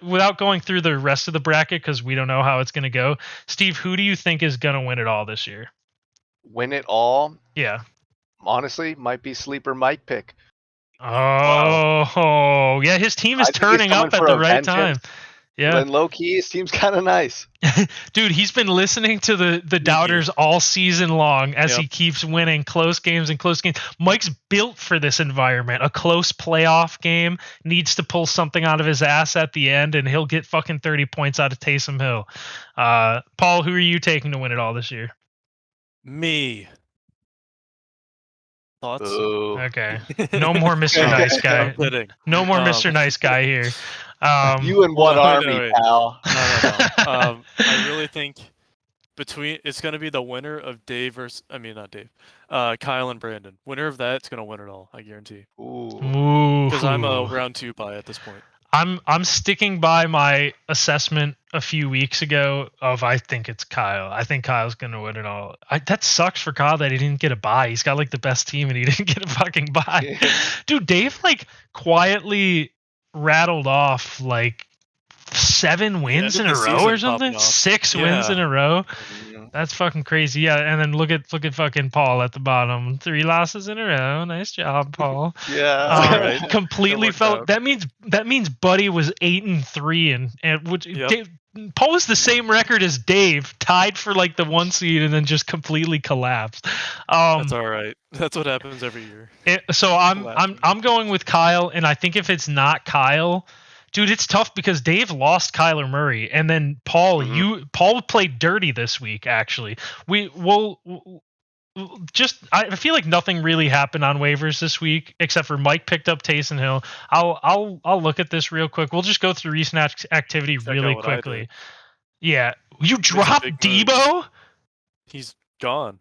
without going through the rest of the bracket because we don't know how it's going to go. Steve, who do you think is going to win it all this year? Win it all, Yeah. honestly, might be sleeper Mike pick. Oh, yeah. His team is I think he's turning coming up at for the a right time. vengeance. Yeah, And low key, his team's kind of nice. dude, he's been listening to the doubters all season long as Yep. he keeps winning close games and close games. Mike's built for this environment. A close playoff game, needs to pull something out of his ass at the end, and he'll get fucking 30 points out of Taysom Hill. Paul, who are you taking to win it all this year? Me. Thoughts? Ooh. Okay, no more Mr. Nice Guy. I'm kidding. No more Mr. Nice Guy here. You in one no, army, wait. pal. No. I really think it's gonna be the winner of Dave versus not Dave, Kyle and Brandon. Winner of that's gonna win it all. I guarantee. Ooh. Ooh. Because I'm a round 2 buy at this point. I'm sticking by my assessment a few weeks ago of I think it's Kyle. I think Kyle's gonna win it all. That sucks for Kyle that he didn't get a bye. He's got like the best team and he didn't get a fucking bye. Dude, Dave like quietly rattled off like 7 wins in a the row or season something. popping off. 6 wins in a row. Mhm. That's fucking crazy. Yeah, and then look at fucking Paul at the bottom. 3 losses in a row. Nice job, Paul. Yeah. Alright. Completely That fell. worked out. That means Buddy was 8-3, and which Yep. Paul was the same record as Dave, tied for like the 1 seed, and then just completely collapsed. That's all right. That's what happens every year. So I'm going with Kyle, and I think if it's not Kyle, dude, it's tough because Dave lost Kyler Murray, and then Paul, Paul played dirty this week. Actually, I feel like nothing really happened on waivers this week except for Mike picked up Taysom Hill. I'll look at this real quick. We'll just go through recent activity Check really out what I quickly. did. Yeah, you dropped big moves. Debo? He's gone.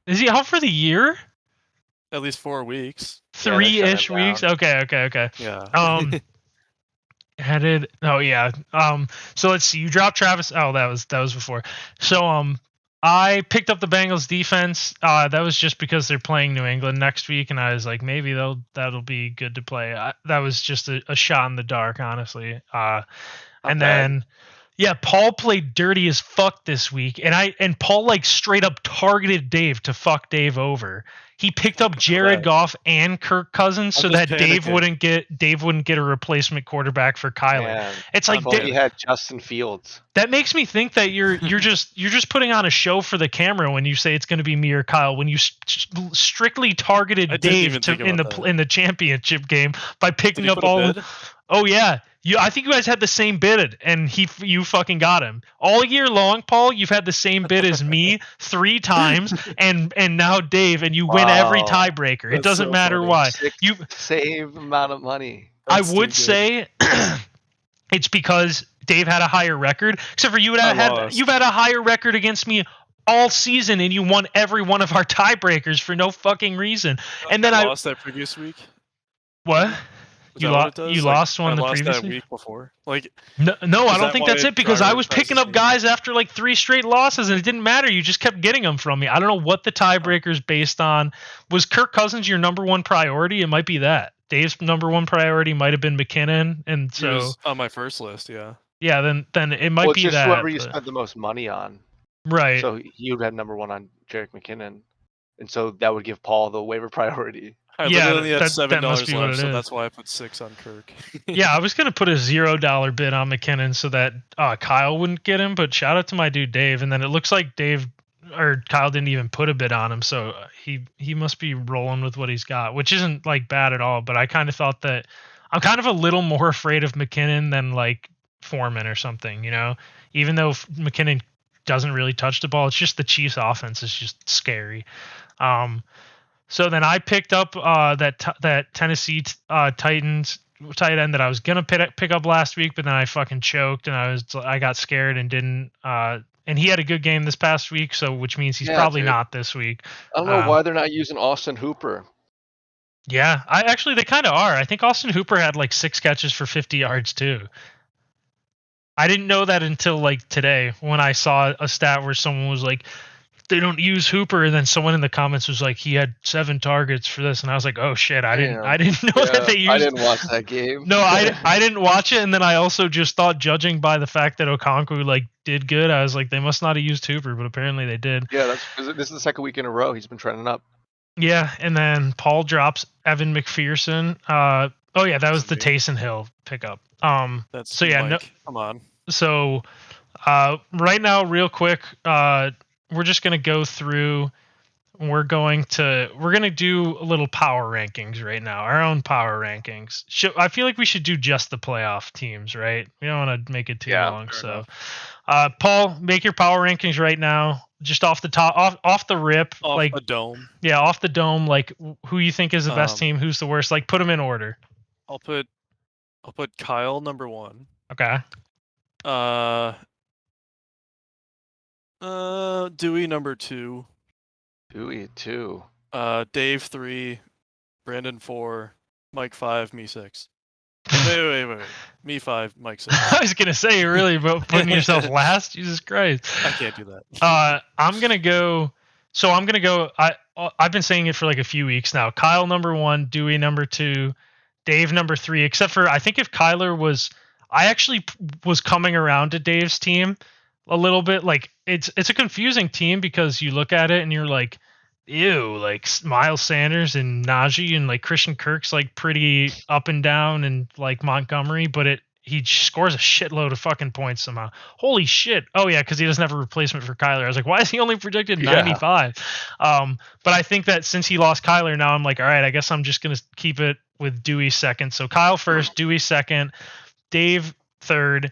Is he out for the year? At least 4 weeks. 3-ish shut him weeks. Okay. Yeah. Headed. Oh yeah. So let's see. You dropped Travis. Oh, that was before. So I picked up the Bengals defense. That was just because they're playing New England next week, and I was like, maybe that'll be good to play. That was just a shot in the dark, honestly. And then, yeah, Paul played dirty as fuck this week, and Paul like straight up targeted Dave to fuck Dave over. He picked up Jared Goff and Kirk Cousins so that Dave wouldn't get a replacement quarterback for Kyler. Man, It's like he had Justin Fields. that makes me think that you're just putting on a show for the camera when you say it's going to be me or Kyle. When you strictly targeted I didn't Dave even think in about the that. in the championship game by picking Did he up put a all. bid? Oh yeah, I think you guys had the same bid, and you fucking got him all year long, Paul. You've had the same bid as me 3 times, and now Dave, and you win every Wow. tiebreaker. It That's doesn't so matter funny. why. Same amount of money. I That's too would good. say it's because Dave had a higher record. Except for you've I had lost. a higher record against me all season, and you won every one of our tiebreakers for no fucking reason. And then I I lost that previous week. what? Maybe? Is that what it does? You Like, lost one I the lost previous that week? week before. Like, No, I is don't that think why that's it it because I was picking prioritizes up me? guys after like 3 straight losses and it didn't matter. You just kept getting them from me. I don't know what the tiebreakers based on. Was Kirk Cousins your number one priority? It might be that. Dave's number one priority might have been McKinnon, and He so was on my first list, yeah. yeah, then it might Well, it's be just that. whoever you but- spent the most money on. right. So you'd have number one on Jerick McKinnon, and so that would give Paul the waiver priority. I Yeah, literally had that $7 must be what left, it so is. that's why I put 6 on Kirk. Yeah, I was gonna put a $0 bid on McKinnon so that Kyle wouldn't get him, but shout out to my dude Dave. And then it looks like Dave or Kyle didn't even put a bid on him, so he must be rolling with what he's got, which isn't like bad at all. But I kind of thought that I'm kind of a little more afraid of McKinnon than like Foreman or something, you know. Even though McKinnon doesn't really touch the ball, it's just the Chiefs' offense is just scary. So then I picked up that Tennessee Titans tight end that I was gonna pick up last week, but then I fucking choked and I got scared and didn't. And he had a good game this past week, so which means he's probably dude. not this week. I don't know why they're not using Austin Hooper. Yeah, they kind of are. I think Austin Hooper had like 6 catches for 50 yards too. I didn't know that until like today when I saw a stat where someone was like, they don't use Hooper, and then someone in the comments was like, he had 7 targets for this, and I was like, oh shit, I didn't know that they used. I didn't watch that game. No, I didn't watch it, and then I also just thought, judging by the fact that Okonkwo like did good, I was like, they must not have used Hooper, but apparently they did. Yeah, this is the second week in a row he's been trending up. Yeah, and then Paul drops Evan McPherson. Oh yeah, that was the That's me. Taysom Hill pickup. That's So yeah, Mike. Come on. So right now, real quick, we're just gonna go through. We're gonna do a little power rankings right now, our own power rankings. I feel like we should do just the playoff teams, right? We don't want to make it too long. fair So, enough. Paul, make your power rankings right now, just off the top, off the rip, Off like a dome. yeah, off the dome, like who you think is the best Um, team, who's the worst, like put them in order. I'll put Kyle number 1. Okay. Dewey number 2. Dewey 2. Dave 3. Brandon 4. Mike 5. Me 6. Wait. Me 5. Mike 6. I was gonna say, you're really putting yourself last. Jesus Christ. I can't do that. I'm gonna go. So I'm gonna go. I've been saying it for like a few weeks now. Kyle number 1, Dewey number 2, Dave number 3. Except for I think if Kyler was, I actually was coming around to Dave's team a little bit. Like it's a confusing team because you look at it and you're like, ew, like Miles Sanders and Najee and like Christian Kirk's like pretty up and down and like Montgomery, but he scores a shitload of fucking points somehow. Holy shit. Oh yeah, because he doesn't have a replacement for Kyler. I was like, why is he only predicted 95? But I think that since he lost Kyler, now I'm like, all right, I guess I'm just gonna keep it with Dewey second. So Kyle first, Dewey second, Dave third.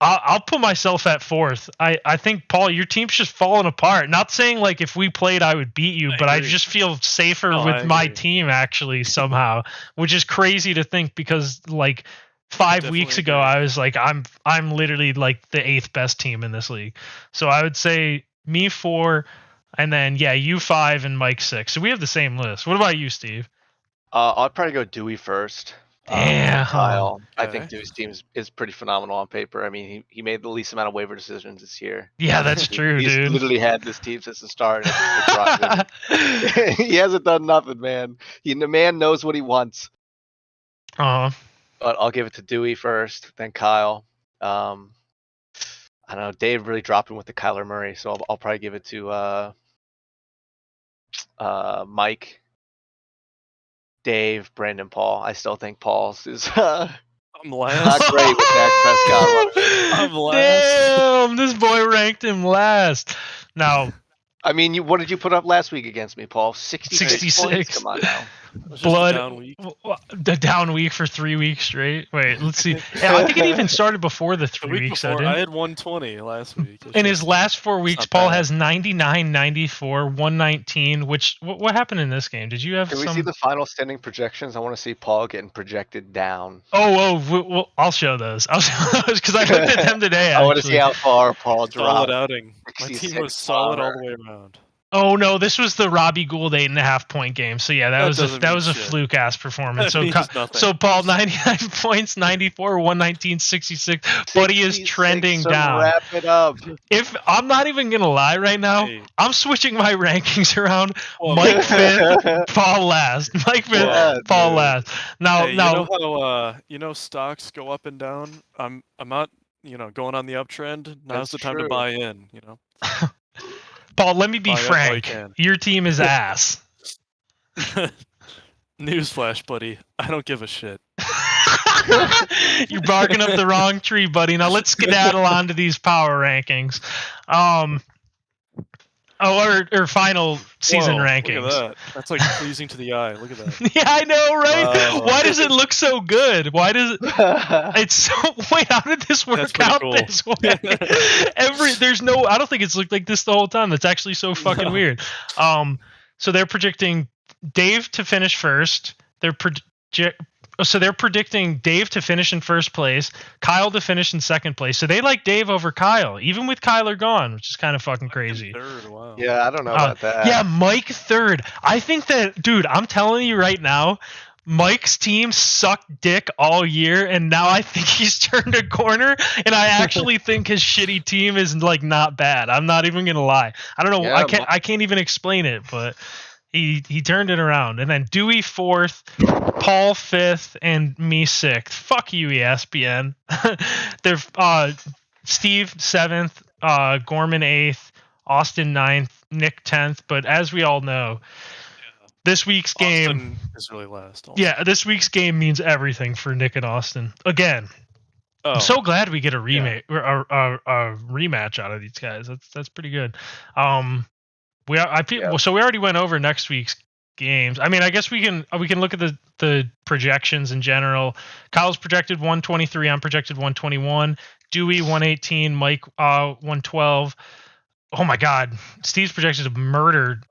I'll put myself at 4th. I think, Paul, your team's just falling apart. Not saying like if we played I would beat you, but I just feel safer with my team actually somehow, which is crazy to think because like 5 weeks ago I was like I'm literally like the 8th best team in this league. So I would say me 4, and then yeah, you 5 and Mike 6. So we have the same list. What about you, Steve? I'll probably go Dewey first. Damn. Kyle. I Okay. think Dewey's team is pretty phenomenal on paper. I mean, he made the least amount of waiver decisions this year. Yeah, that's true, He's dude. literally had this team since the start. And he hasn't done nothing, man. The man knows what he wants. But I'll give it to Dewey first, then Kyle. I don't know. Dave really dropped him with the Kyler Murray, so I'll probably give it to Mike, Dave, Brandon, Paul. I still think Paul's is I'm last. not great with Dak Prescott. I'm last. Damn, this boy ranked him last. Now, I mean, what did you put up last week against me, Paul? 66 points? 66. Come on now. It was just Blood. a down week. The down week for 3 weeks straight. Wait, let's see. Yeah, I think it even started before the The 3 week weeks. before, I had 120 last week. It's In his just- last 4 weeks, not Paul bad. has 99, 94, 119. Which what happened in this game? Did you have Can some? we see the final standing projections? I want to see Paul getting projected down. Well, I'll show those. I'll show those because I looked at them today. I want to Actually. see how far Paul solid dropped. outing. My team 66 was solid all bomber. the way around. Oh no, this was the Robbie Gould 8.5 point game. So yeah, that That was doesn't a mean shit. fluke ass performance. That means nothing. So Paul 99 points, 94, 119, 66. Buddy is 66 trending to down. Wrap it up. If I'm not even gonna lie right now, Hey. I'm switching my rankings around. Well, Mike fifth, Paul last. Mike fifth, Yeah, Paul dude. last. Now, Hey, now, you know how stocks go up and down? I'm not going on the uptrend. Now's That's the time true. to buy in, Paul. Let me be buy up while you frank. can. Your team is ass. Newsflash, buddy. I don't give a shit. You're barking up the wrong tree, buddy. Now let's skedaddle onto these power rankings. Or final season Whoa, rankings. Look at that. That's like pleasing to the eye. Look at that. Yeah, I know, right? Wow. Why does it look so good? Why does it? It's so. Wait, how did this work That's pretty out cool. this way? There's no. I don't think it's looked like this the whole time. That's actually so fucking No. weird. So they're predicting Dave to finish first. So they're predicting Dave to finish in first place, Kyle to finish in second place. So they like Dave over Kyle, even with Kyler gone, which is kind of fucking crazy. Third, wow. Yeah, I don't know about that. Yeah, Mike third. I think that, dude, I'm telling you right now, Mike's team sucked dick all year, and now I think he's turned a corner, and I actually think his shitty team is like not bad. I'm not even gonna lie. I don't know. Yeah, I can't even explain it, but he turned it around. And then Dewey fourth, Paul fifth, and me sixth. Fuck you, ESPN. They're Steve seventh, Gorman eighth, Austin ninth, Nick 10th. But as we all know, this week's game Austin is really last. Also. Yeah, this week's game means everything for Nick and Austin. Again, Oh, I'm so glad we get a rematch out of these guys. That's pretty good. So we already went over next week's games. I mean, I guess we can look at the projections in general. Kyle's projected 123. I'm projected 121. Dewey 118. Mike 112. Oh my God, Steve's projected to murder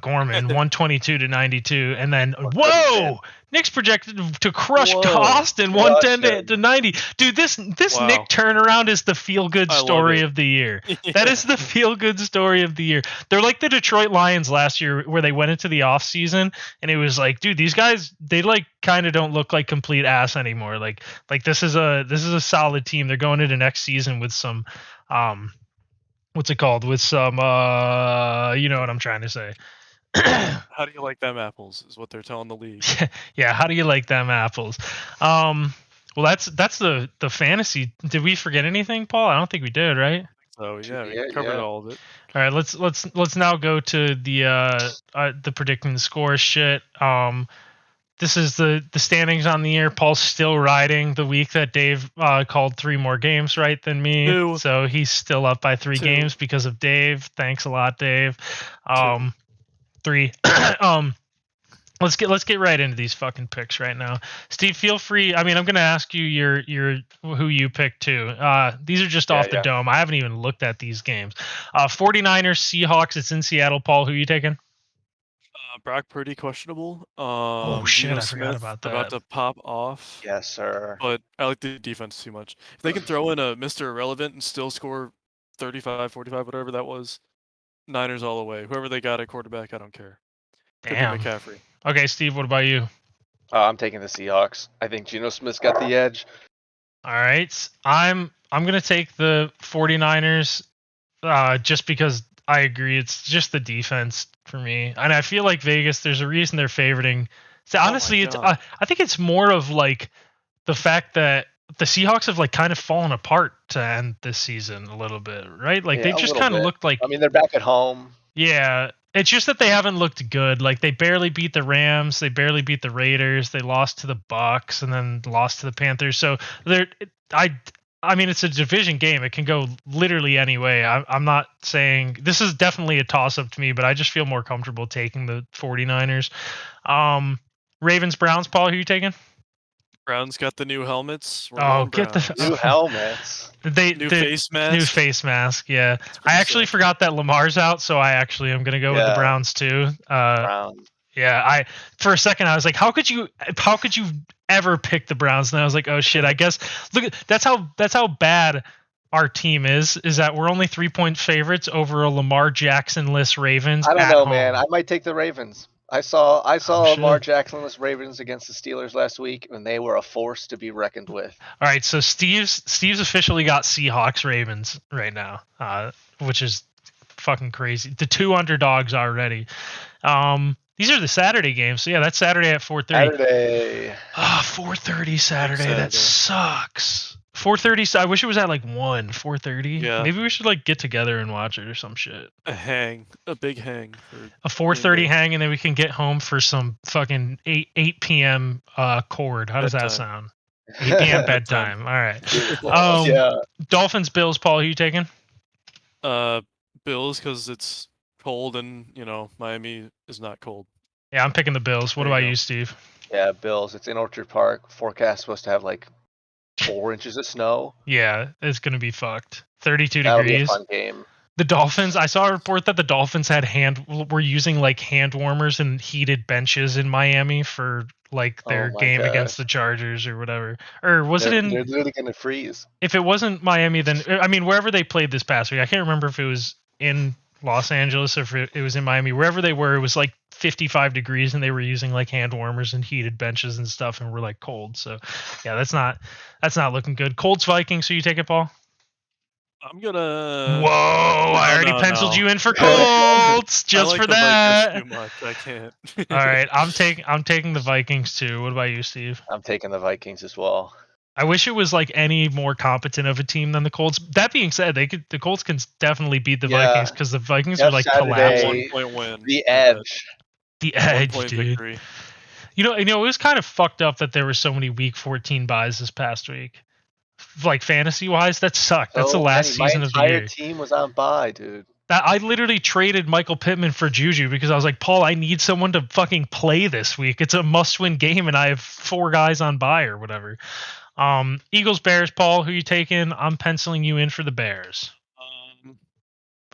Gorman 122 to 92, and then whoa, Nick's projected to crush Austin 110 to 90. Dude, this Wow. Nick turnaround is the feel good I love story it. of the year. Yeah. That is the feel good story of the year. They're like the Detroit Lions last year, where they went into the off season and it was like, dude, these guys, they like kind of don't look like complete ass anymore. Like this is a solid team. They're going into next season with some what's it called? With some you know what I'm trying to say. How do you like them apples? Is what they're telling the league. Yeah, how do you like them apples? Well, that's the fantasy. Did we forget anything, Paul? I don't think we did, right? So yeah, we Yeah, covered yeah. all of it. All right, let's now go to the predicting the score shit. This is the standings on the year. Paul's still riding the week that Dave called 3 more games right than me. 2. So he's still up by 3 2. games because of Dave. Thanks a lot, Dave. 3. Let's get right into these fucking picks right now. Steve, feel free. I mean, I'm gonna ask you your who you picked too. These are just off the dome. I haven't even looked at these games. 49ers, Seahawks. It's in Seattle. Paul, who you taking? Brock Purdy questionable. Shit, Geno I forgot Smith about about that. to pop off. Yes, sir. But I like the defense too much. If they can throw in a Mr. Irrelevant and still score 35, 45, whatever that was, Niners all the way. Whoever they got at quarterback, I don't care. Could be Damn. McCaffrey. Okay, Steve, what about you? I'm taking the Seahawks. I think Geno Smith's got the edge. All right. I'm going to take the 49ers just because I agree. It's just the defense for me. And I feel like Vegas, there's a reason they're favoriting. So honestly, it's God. I think it's more of like the fact that the Seahawks have like kind of fallen apart to end this season a little bit, right? Like Yeah, they a just little kind of bit. looked like, I mean, they're back at home. yeah, it's just that they haven't looked good. Like they barely beat the Rams, they barely beat the Raiders, they lost to the Bucks, and then lost to the Panthers. So I mean, it's a division game. It can go literally any way. I'm not saying this is definitely a toss up to me, but I just feel more comfortable taking the 49ers. Ravens, Browns, Paul, who you taking? Browns got the new helmets. We're Oh, going get Browns. the New helmets. New face mask. New face mask. Yeah, It's I pretty actually sick. forgot that Lamar's out, so I actually am gonna go with the Yeah. Browns too. Browns. Yeah, I for a second I was like, how could you ever pick the Browns? And I was like, oh shit, I guess look, that's how bad our team is that we're only 3-point favorites over a Lamar Jackson-less Ravens I don't at know, home. man. I might take the Ravens. I saw Lamar shit. Jackson-less Ravens against the Steelers last week, and they were a force to be reckoned with. All right, so Steve's officially got Seahawks Ravens right now, which is fucking crazy. The 2 underdogs already. These are the Saturday games. So yeah, that's Saturday at 4:30. Saturday. 4:30 Saturday. That Saturday. sucks. 4:30. I wish it was at like 4:30. Yeah. Maybe we should like get together and watch it or some shit. A big hang. For A 4:30 game day. hang, and then we can get home for some fucking 8 p.m. Cord. How does that Bedtime. sound? 8 p.m. bedtime. All right. Yeah. Dolphins, Bills. Paul, who you taking? Bills, because it's cold and Miami is not cold. Yeah, I'm picking the Bills. What There you about go. you, Steve? Yeah, Bills. It's in Orchard Park. Forecast supposed to have like 4 inches of snow. Yeah, it's gonna be fucked. 32 That'll be a degrees. fun game. The Dolphins, I saw a report that the Dolphins were using like hand warmers and heated benches in Miami for like their Oh my game against gosh. the Chargers or whatever. Or was They're it in literally gonna freeze. if it wasn't Miami then I mean wherever they played this past week. I can't remember if it was in Los Angeles or if it was in Miami. Wherever they were, it was like 55 degrees and they were using like hand warmers and heated benches and stuff and were like cold. So, yeah, that's not looking good. Colts Vikings, so you take it, Paul? I'm gonna. Whoa! I already penciled no. you in for Colts I just like for the that. Vikings too much. I can't. All right, I'm taking the Vikings too. What about you, Steve? I'm taking the Vikings as well. I wish it was like any more competent of a team than the Colts. That being said, the Colts can definitely beat the Yeah. Vikings because the Vikings Yeah, are like Saturday. collapsing. 1 point win. The I bet. edge. The 1 edge, point dude. victory. You know, it was kind of fucked up that there were so many Week 14 buys this past week. Like fantasy wise, that sucked. That's the last season of the year. My entire team was on bye, dude. I literally traded Michael Pittman for Juju because I was like, Paul, I need someone to fucking play this week. It's a must-win game, and I have 4 guys on bye or whatever. Eagles, Bears, Paul, who you taking? I'm penciling you in for the Bears.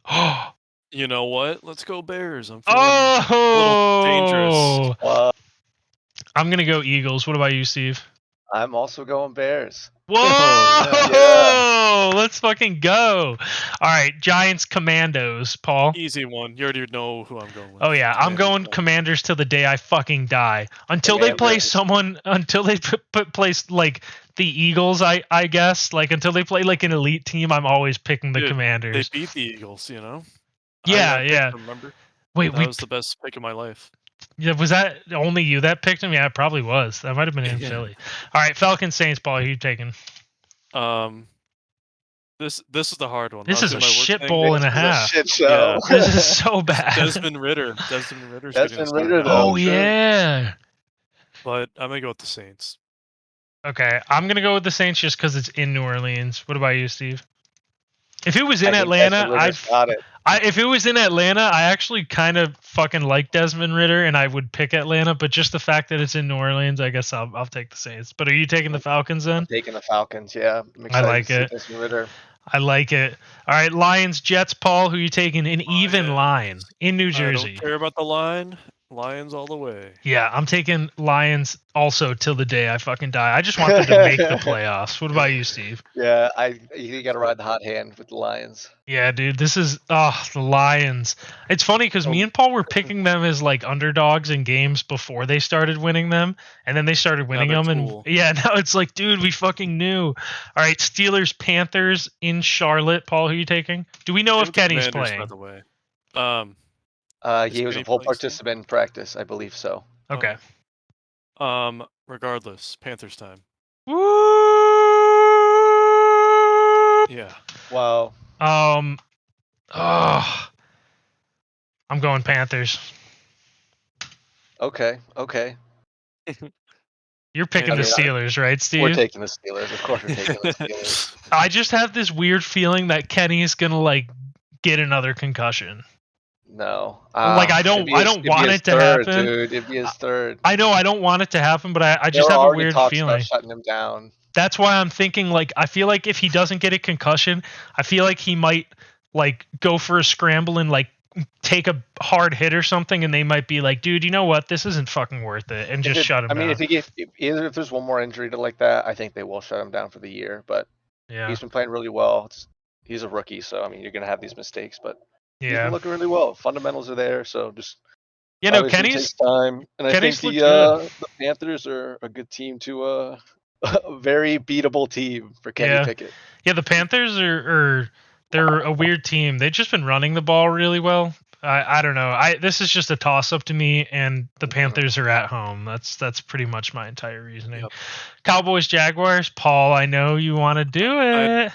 Oh, You know what? Let's go Bears. I'm feeling a little dangerous. I'm gonna go Eagles. What about you, Steve? I'm also going Bears. Whoa! Yeah. Let's fucking go. All right, Giants, Commandos, Paul. Easy one. You already know who I'm going with. Oh yeah, I'm going Commanders. Commanders till the day I fucking die. Until they play until they place like the Eagles, I guess. Like until they play like an elite team, I'm always picking the Dude, Commanders. They beat the Eagles, Yeah, Yeah, I picked yeah. them, remember? Wait, That was the best pick of my life. Yeah, was that only you that picked him? Yeah, it probably was. That might have been in Philly. All right, Falcons, Saints, Paul, who you taking? This is the hard one. This is a shit thing. bowl and a half. Shit show. Yeah. This is so bad. Desmond Ritter's Desmond Ritter, though. Oh yeah. But I'm gonna go with the Saints. Okay, I'm gonna go with the Saints just because it's in New Orleans. What about you, Steve? If it was in Atlanta, if it was in Atlanta, I actually kind of fucking like Desmond Ritter, and I would pick Atlanta. But just the fact that it's in New Orleans, I guess I'll take the Saints. But are you taking the Falcons then? I'm taking the Falcons. Yeah, I like it. Desmond Ritter. I like it. All right, Lions, Jets, Paul. Who you taking? An even line in New Jersey. I don't care about the line. Lions all the way. Yeah, I'm taking Lions also till the day I fucking die. I just want them to make the playoffs. What about you, Steve? Yeah, you got to ride the hot hand with the Lions. Yeah, dude, this is the Lions. It's funny because me and Paul were picking them as like underdogs in games before they started winning them, and then they started winning them, and yeah, now it's like, dude, we fucking knew. All right, Steelers, Panthers in Charlotte. Paul, who are you taking? Do we know if Kenny's playing? By the way, he was a full participant in practice, I believe so. Okay. Regardless, Panthers time. Woo! Yeah. Wow. I'm going Panthers. Okay. You're picking the Maybe. Steelers, right, We're Steve? taking the Steelers. Of course, we're taking the Steelers. I just have this weird feeling that Kenny's gonna like get another concussion. No. Like I don't want it to third, happen. dude. It'd be his third. I know I don't want it to happen, but I There just were have a already weird talks about feeling. shutting him down. That's why I'm thinking like I feel like if he doesn't get a concussion, I feel like he might like go for a scramble and like take a hard hit or something, and they might be like, dude, you know what, this isn't fucking worth it, and just shut him I mean, down. if there's one more injury to like that, I think they will shut him down for the year. But Yeah, he's been playing really well. He's a rookie, so I mean, you're gonna have these mistakes, but he's yeah, been looking really well. Fundamentals are there, so just you know, obviously Kenny's takes time. And I think Kenny's looked good. the Panthers are a good team to a very beatable team for Kenny Yeah. Pickett. Yeah, the Panthers are they're a weird team. They've just been running the ball really well. I don't know. This is just a toss up to me, and the Panthers are at home. That's pretty much my entire reasoning. Yep. Cowboys Jaguars. Paul, I know you want to do it.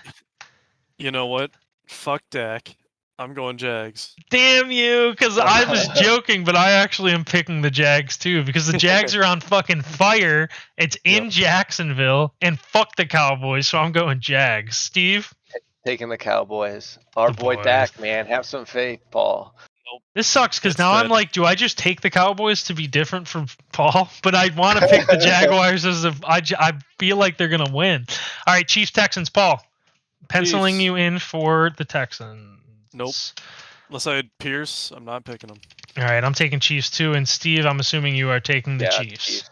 You know what? Fuck Dak. I'm going Jags. Damn you, because I was joking, but I actually am picking the Jags too, because the Jags are on fucking fire. It's in Jacksonville, and fuck the Cowboys, so I'm going Jags. Steve? Taking the Cowboys. Our The boy boys. Dak, man, have some faith, Paul. This sucks because It's now I'm dead. like, do I just take the Cowboys to be different from Paul? But I want to pick the Jaguars as if I feel like they're gonna win. All right, Chiefs Texans. Paul, penciling Chiefs. you in for the Texans. Nope. Unless I had Pierce, I'm not picking them. All right, I'm taking Chiefs too, and Steve, I'm assuming you are taking the Yeah, Chiefs.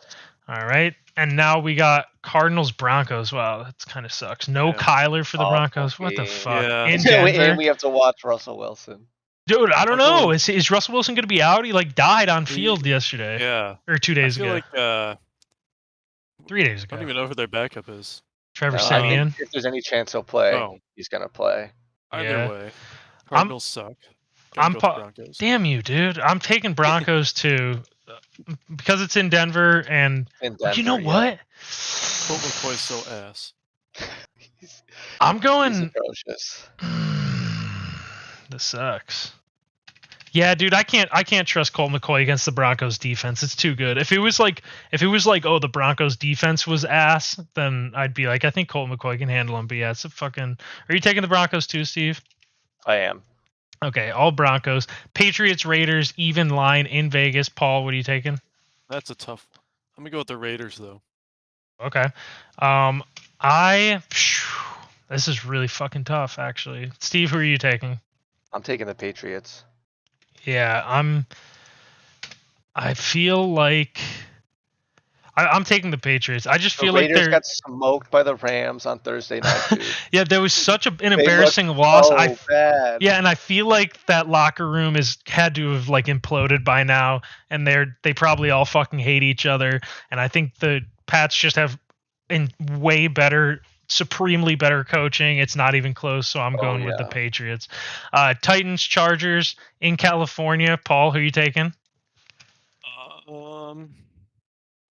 All right, and now we got Cardinals Broncos. Wow, that kind of sucks. No Yeah. Kyler for the Awful Broncos. What the game. fuck? Yeah. In And Denver, we have to watch Russell Wilson. dude. I don't I'll know. go- Is Russell Wilson gonna be out? He like died on field yesterday Yeah. or 2 I days feel ago. like 3 days I ago. don't even know who their backup is. Trevor I Simeon. think if there's any chance he'll play, Oh. he's gonna play. Either Yeah. way, Cardinals suck. I'm Gotta go with Broncos. Damn you, dude. I'm taking Broncos too because it's in Denver, and In Denver, you know yeah. what? Colt McCoy's so ass. I'm He's going. atrocious. This sucks. Yeah, dude, I can't trust Colt McCoy against the Broncos defense. It's too good. If it was like, oh, the Broncos defense was ass, then I'd be like, I think Colt McCoy can handle him. But yeah, it's a fucking. Are you taking the Broncos too, Steve? I am. Okay, all Broncos. Patriots, Raiders, even line in Vegas. Paul, what are you taking? That's a tough one. I'm gonna go with the Raiders though. Okay. This is really fucking tough, actually. Steve, who are you taking? I'm taking the Patriots. Yeah, I feel like I'm taking the Patriots. I just The feel like Raiders they're. got smoked by the Rams on Thursday night, dude. Yeah, there was such an They embarrassing looked loss. so bad. Yeah, and I feel like that locker room had to have like imploded by now, and they probably all fucking hate each other. And I think the Pats just have way better, supremely better coaching. It's not even close, so I'm going with the yeah. Patriots. Titans, Chargers in California. Paul, who are you taking?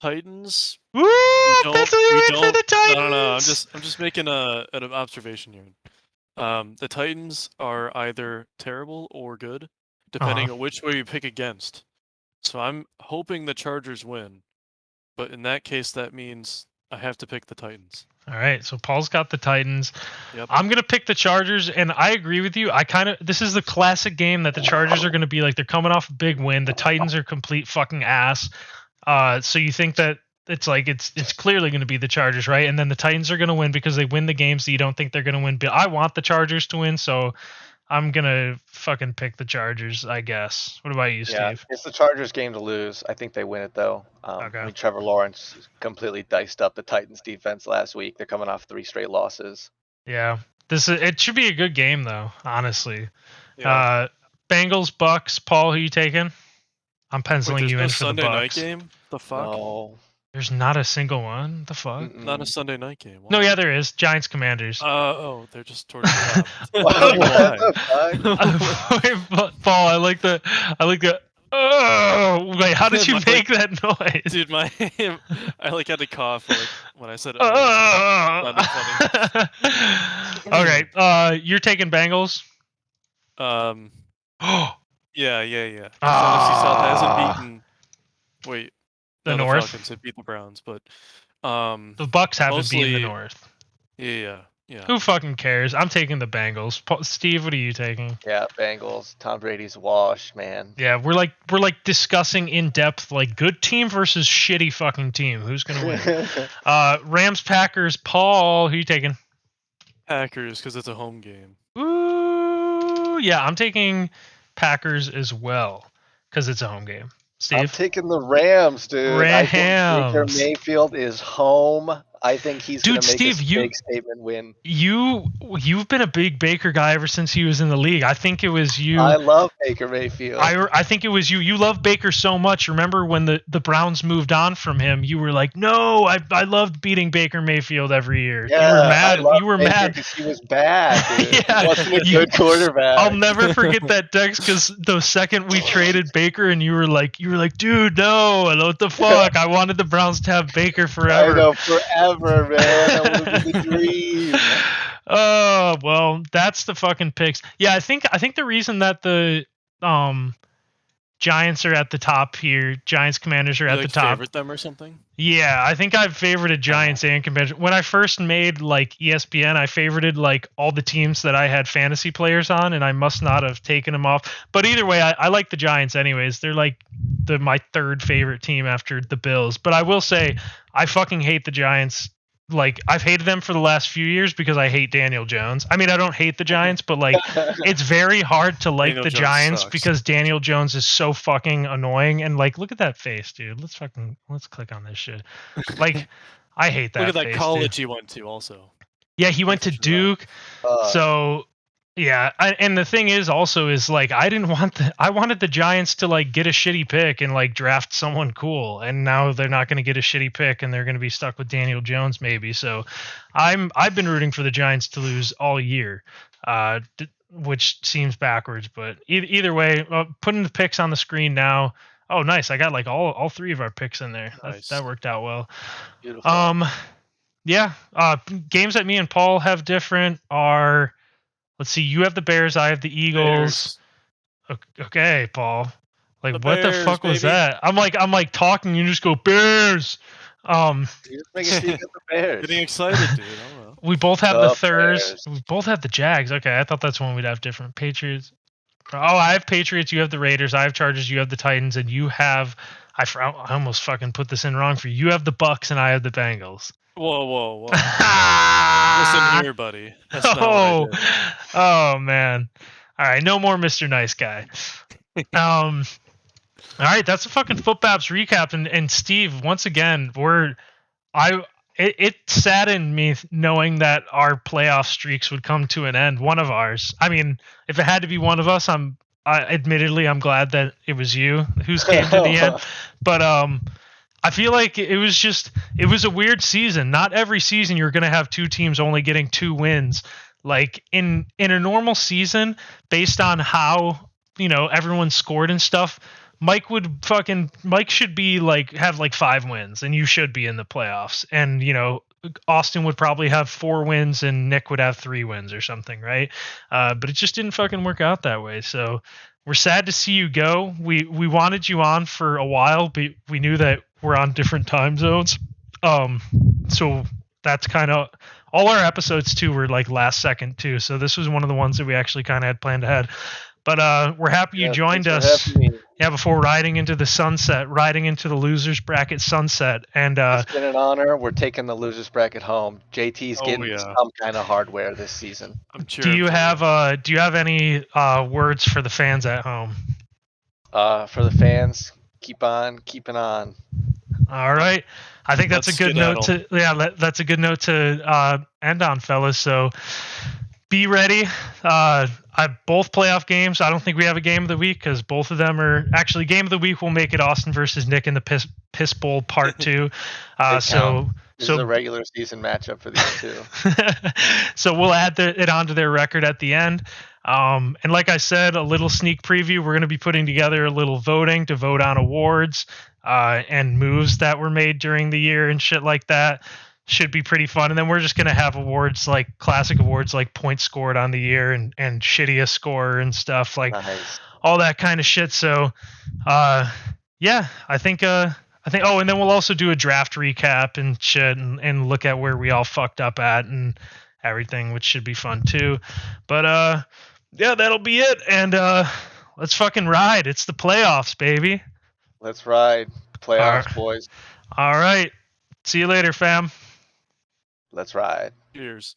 Titans. Woo! We Pencil you in don't. for the Titans. No. I'm just making an observation here. The Titans are either terrible or good, depending on which way you pick against. So I'm hoping the Chargers win, but in that case, that means I have to pick the Titans. All right, so Paul's got the Titans. Yep. I'm gonna pick the Chargers, and I agree with you. This is the classic game that the Chargers are gonna be like. They're coming off a big win. The Titans are complete fucking ass. So you think that it's clearly gonna be the Chargers, right? And then the Titans are gonna win because they win the games that you don't think they're gonna win. But I want the Chargers to win, so I'm gonna fucking pick the Chargers, I guess. What about you, Yeah, Steve? it's the Chargers' game to lose. I think they win it though. Okay. I mean, Trevor Lawrence completely diced up the Titans' defense last week. They're coming off 3 straight losses. Yeah, it should be a good game though, honestly. Yeah. Bengals, Bucks. Paul, who you taking? I'm penciling Wait, you in there's for no the Sunday night Bucks. game. The fuck? No. There's not a single one. The fuck? Not a Sunday night game. No, Why? yeah, there is. Giants, Commanders. They're just towards the top. What Why? the fuck? Paul, I like the. Oh wait, how did you My- make that noise? Dude, I like had to cough when I said. Okay, you're taking Bengals. Yeah. Ah. NFC South hasn't beaten. Wait, The no, North? Falcons have beat the Browns, but The Bucks happen to be in the mostly- North. Yeah. Who fucking cares? I'm taking the Bengals. Steve, what are you taking? Yeah, Bengals. Tom Brady's washed, man. Yeah, we're like discussing in depth like good team versus shitty fucking team. Who's gonna win? Rams, Packers. Paul, who you taking? Packers, because it's a home game. Ooh, yeah, I'm taking Packers as well because it's a home game. I'm Steve, taking the Rams, dude. I think Baker Rams. Mayfield is home. I think he's Dude, gonna make Steve, a you- big statement win. You've been a big Baker guy ever since he was in the league. I think it was you. I love Baker Mayfield. I think it was you. You love Baker so much. Remember when the Browns moved on from him? You were like, "No, I loved beating Baker Mayfield every year." yeah, you were mad. I love You were Baker mad. 'cause he was bad, dude. Yeah, he wasn't a you- good quarterback. I'll never forget that text because the second we traded Baker, and you were like, "Dude, no, what the fuck? I wanted the Browns to have Baker forever." I know, forever, man. That would have been the dream. Oh, well, that's the fucking picks. Yeah, I think the reason that the Giants are at the top here, Giants Commanders are You at like the top. favorite them or something? Yeah, I think I've favorited Giants and Commanders. When I first made like ESPN, I favorited like all the teams that I had fantasy players on, and I must not have taken them off. But either way, I like the Giants anyways. They're like my third favorite team after the Bills. But I will say, I fucking hate the Giants. Like, I've hated them for the last few years because I hate Daniel Jones. I mean, I don't hate the Giants, but like, it's very hard to like Daniel the Jones Giants sucks. because Daniel Jones is so fucking annoying. And like, look at that face, dude. Let's click on this shit. Like, I hate that. Look at that face, college dude. he went to also. Yeah, he went to That's right. Duke. So yeah, and the thing is also is like I wanted the Giants to like get a shitty pick and like draft someone cool, and now they're not going to get a shitty pick and they're going to be stuck with Daniel Jones maybe. So I've been rooting for the Giants to lose all year, which seems backwards, but either way, putting the picks on the screen now. Oh, nice! I got like all three of our picks in there. Nice. That worked out well. Beautiful. Yeah. Games that me and Paul have different are. Let's see. You have the Bears. I have the Eagles. Bears. Okay, Paul. Like, The what the Bears, fuck was baby. that? I'm like talking. You just go Bears. You just make a speak of the Bears. Getting excited, dude. I don't know. We both have The the Thurs. Bears. We both have the Jags. Okay, I thought that's one we'd have different. Patriots. Oh, I have Patriots. You have the Raiders. I have Chargers. You have the Titans, and you have. I almost fucking put this in wrong for you. You have the Bucks, and I have the Bengals. Whoa. Listen Listen here, buddy. That's not what I did. Oh man. All right, no more Mr. Nice Guy. All right, that's a fucking Footbaps recap, and Steve, once again, it saddened me knowing that our playoff streaks would come to an end. One of ours. I mean, if it had to be one of us, admittedly I'm glad that it was you who's came to the end. But I feel like it was a weird season. Not every season you're going to have two teams only getting 2 wins. Like in a normal season, based on how, everyone scored and stuff, Mike should be have 5 wins and you should be in the playoffs. And, Austin would probably have 4 wins and Nick would have 3 wins or something, right? But it just didn't fucking work out that way. So we're sad to see you go. We wanted you on for a while, but we knew that we're on different time zones. So that's kind of all our episodes too were like last second too. So this was one of the ones that we actually kind of had planned ahead. But we're happy you joined us. Yeah, before riding into the losers bracket sunset. And It's been an honor. We're taking the losers bracket home. JT's getting yeah. some kind of hardware this season. I'm cheering. do you for have any words for the fans at home? For the fans, keep on keeping on. All right. I think that's Let's a good note that's a good note to end on, fellas. So be ready. Both playoff games. I don't think we have a game of the week because both of them are actually game of the week. Will make it Austin versus Nick in the Piss Bowl Part 2. This is a regular season matchup for these two. So we'll add it onto their record at the end. And like I said, a little sneak preview. We're going to be putting together a little voting to vote on awards and moves that were made during the year and shit like that. Should be pretty fun. And then we're just going to have awards like classic awards like points scored on the year and shittiest score and stuff like Nice. all that kind of shit. So yeah, I think I think. Oh, and then we'll also do a draft recap and shit, and look at where we all fucked up at and everything, which should be fun too. But yeah, that'll be it. And let's fucking ride. It's the playoffs, baby. Let's ride. Playoffs, boys. All right. See you later, fam. Let's ride. Cheers.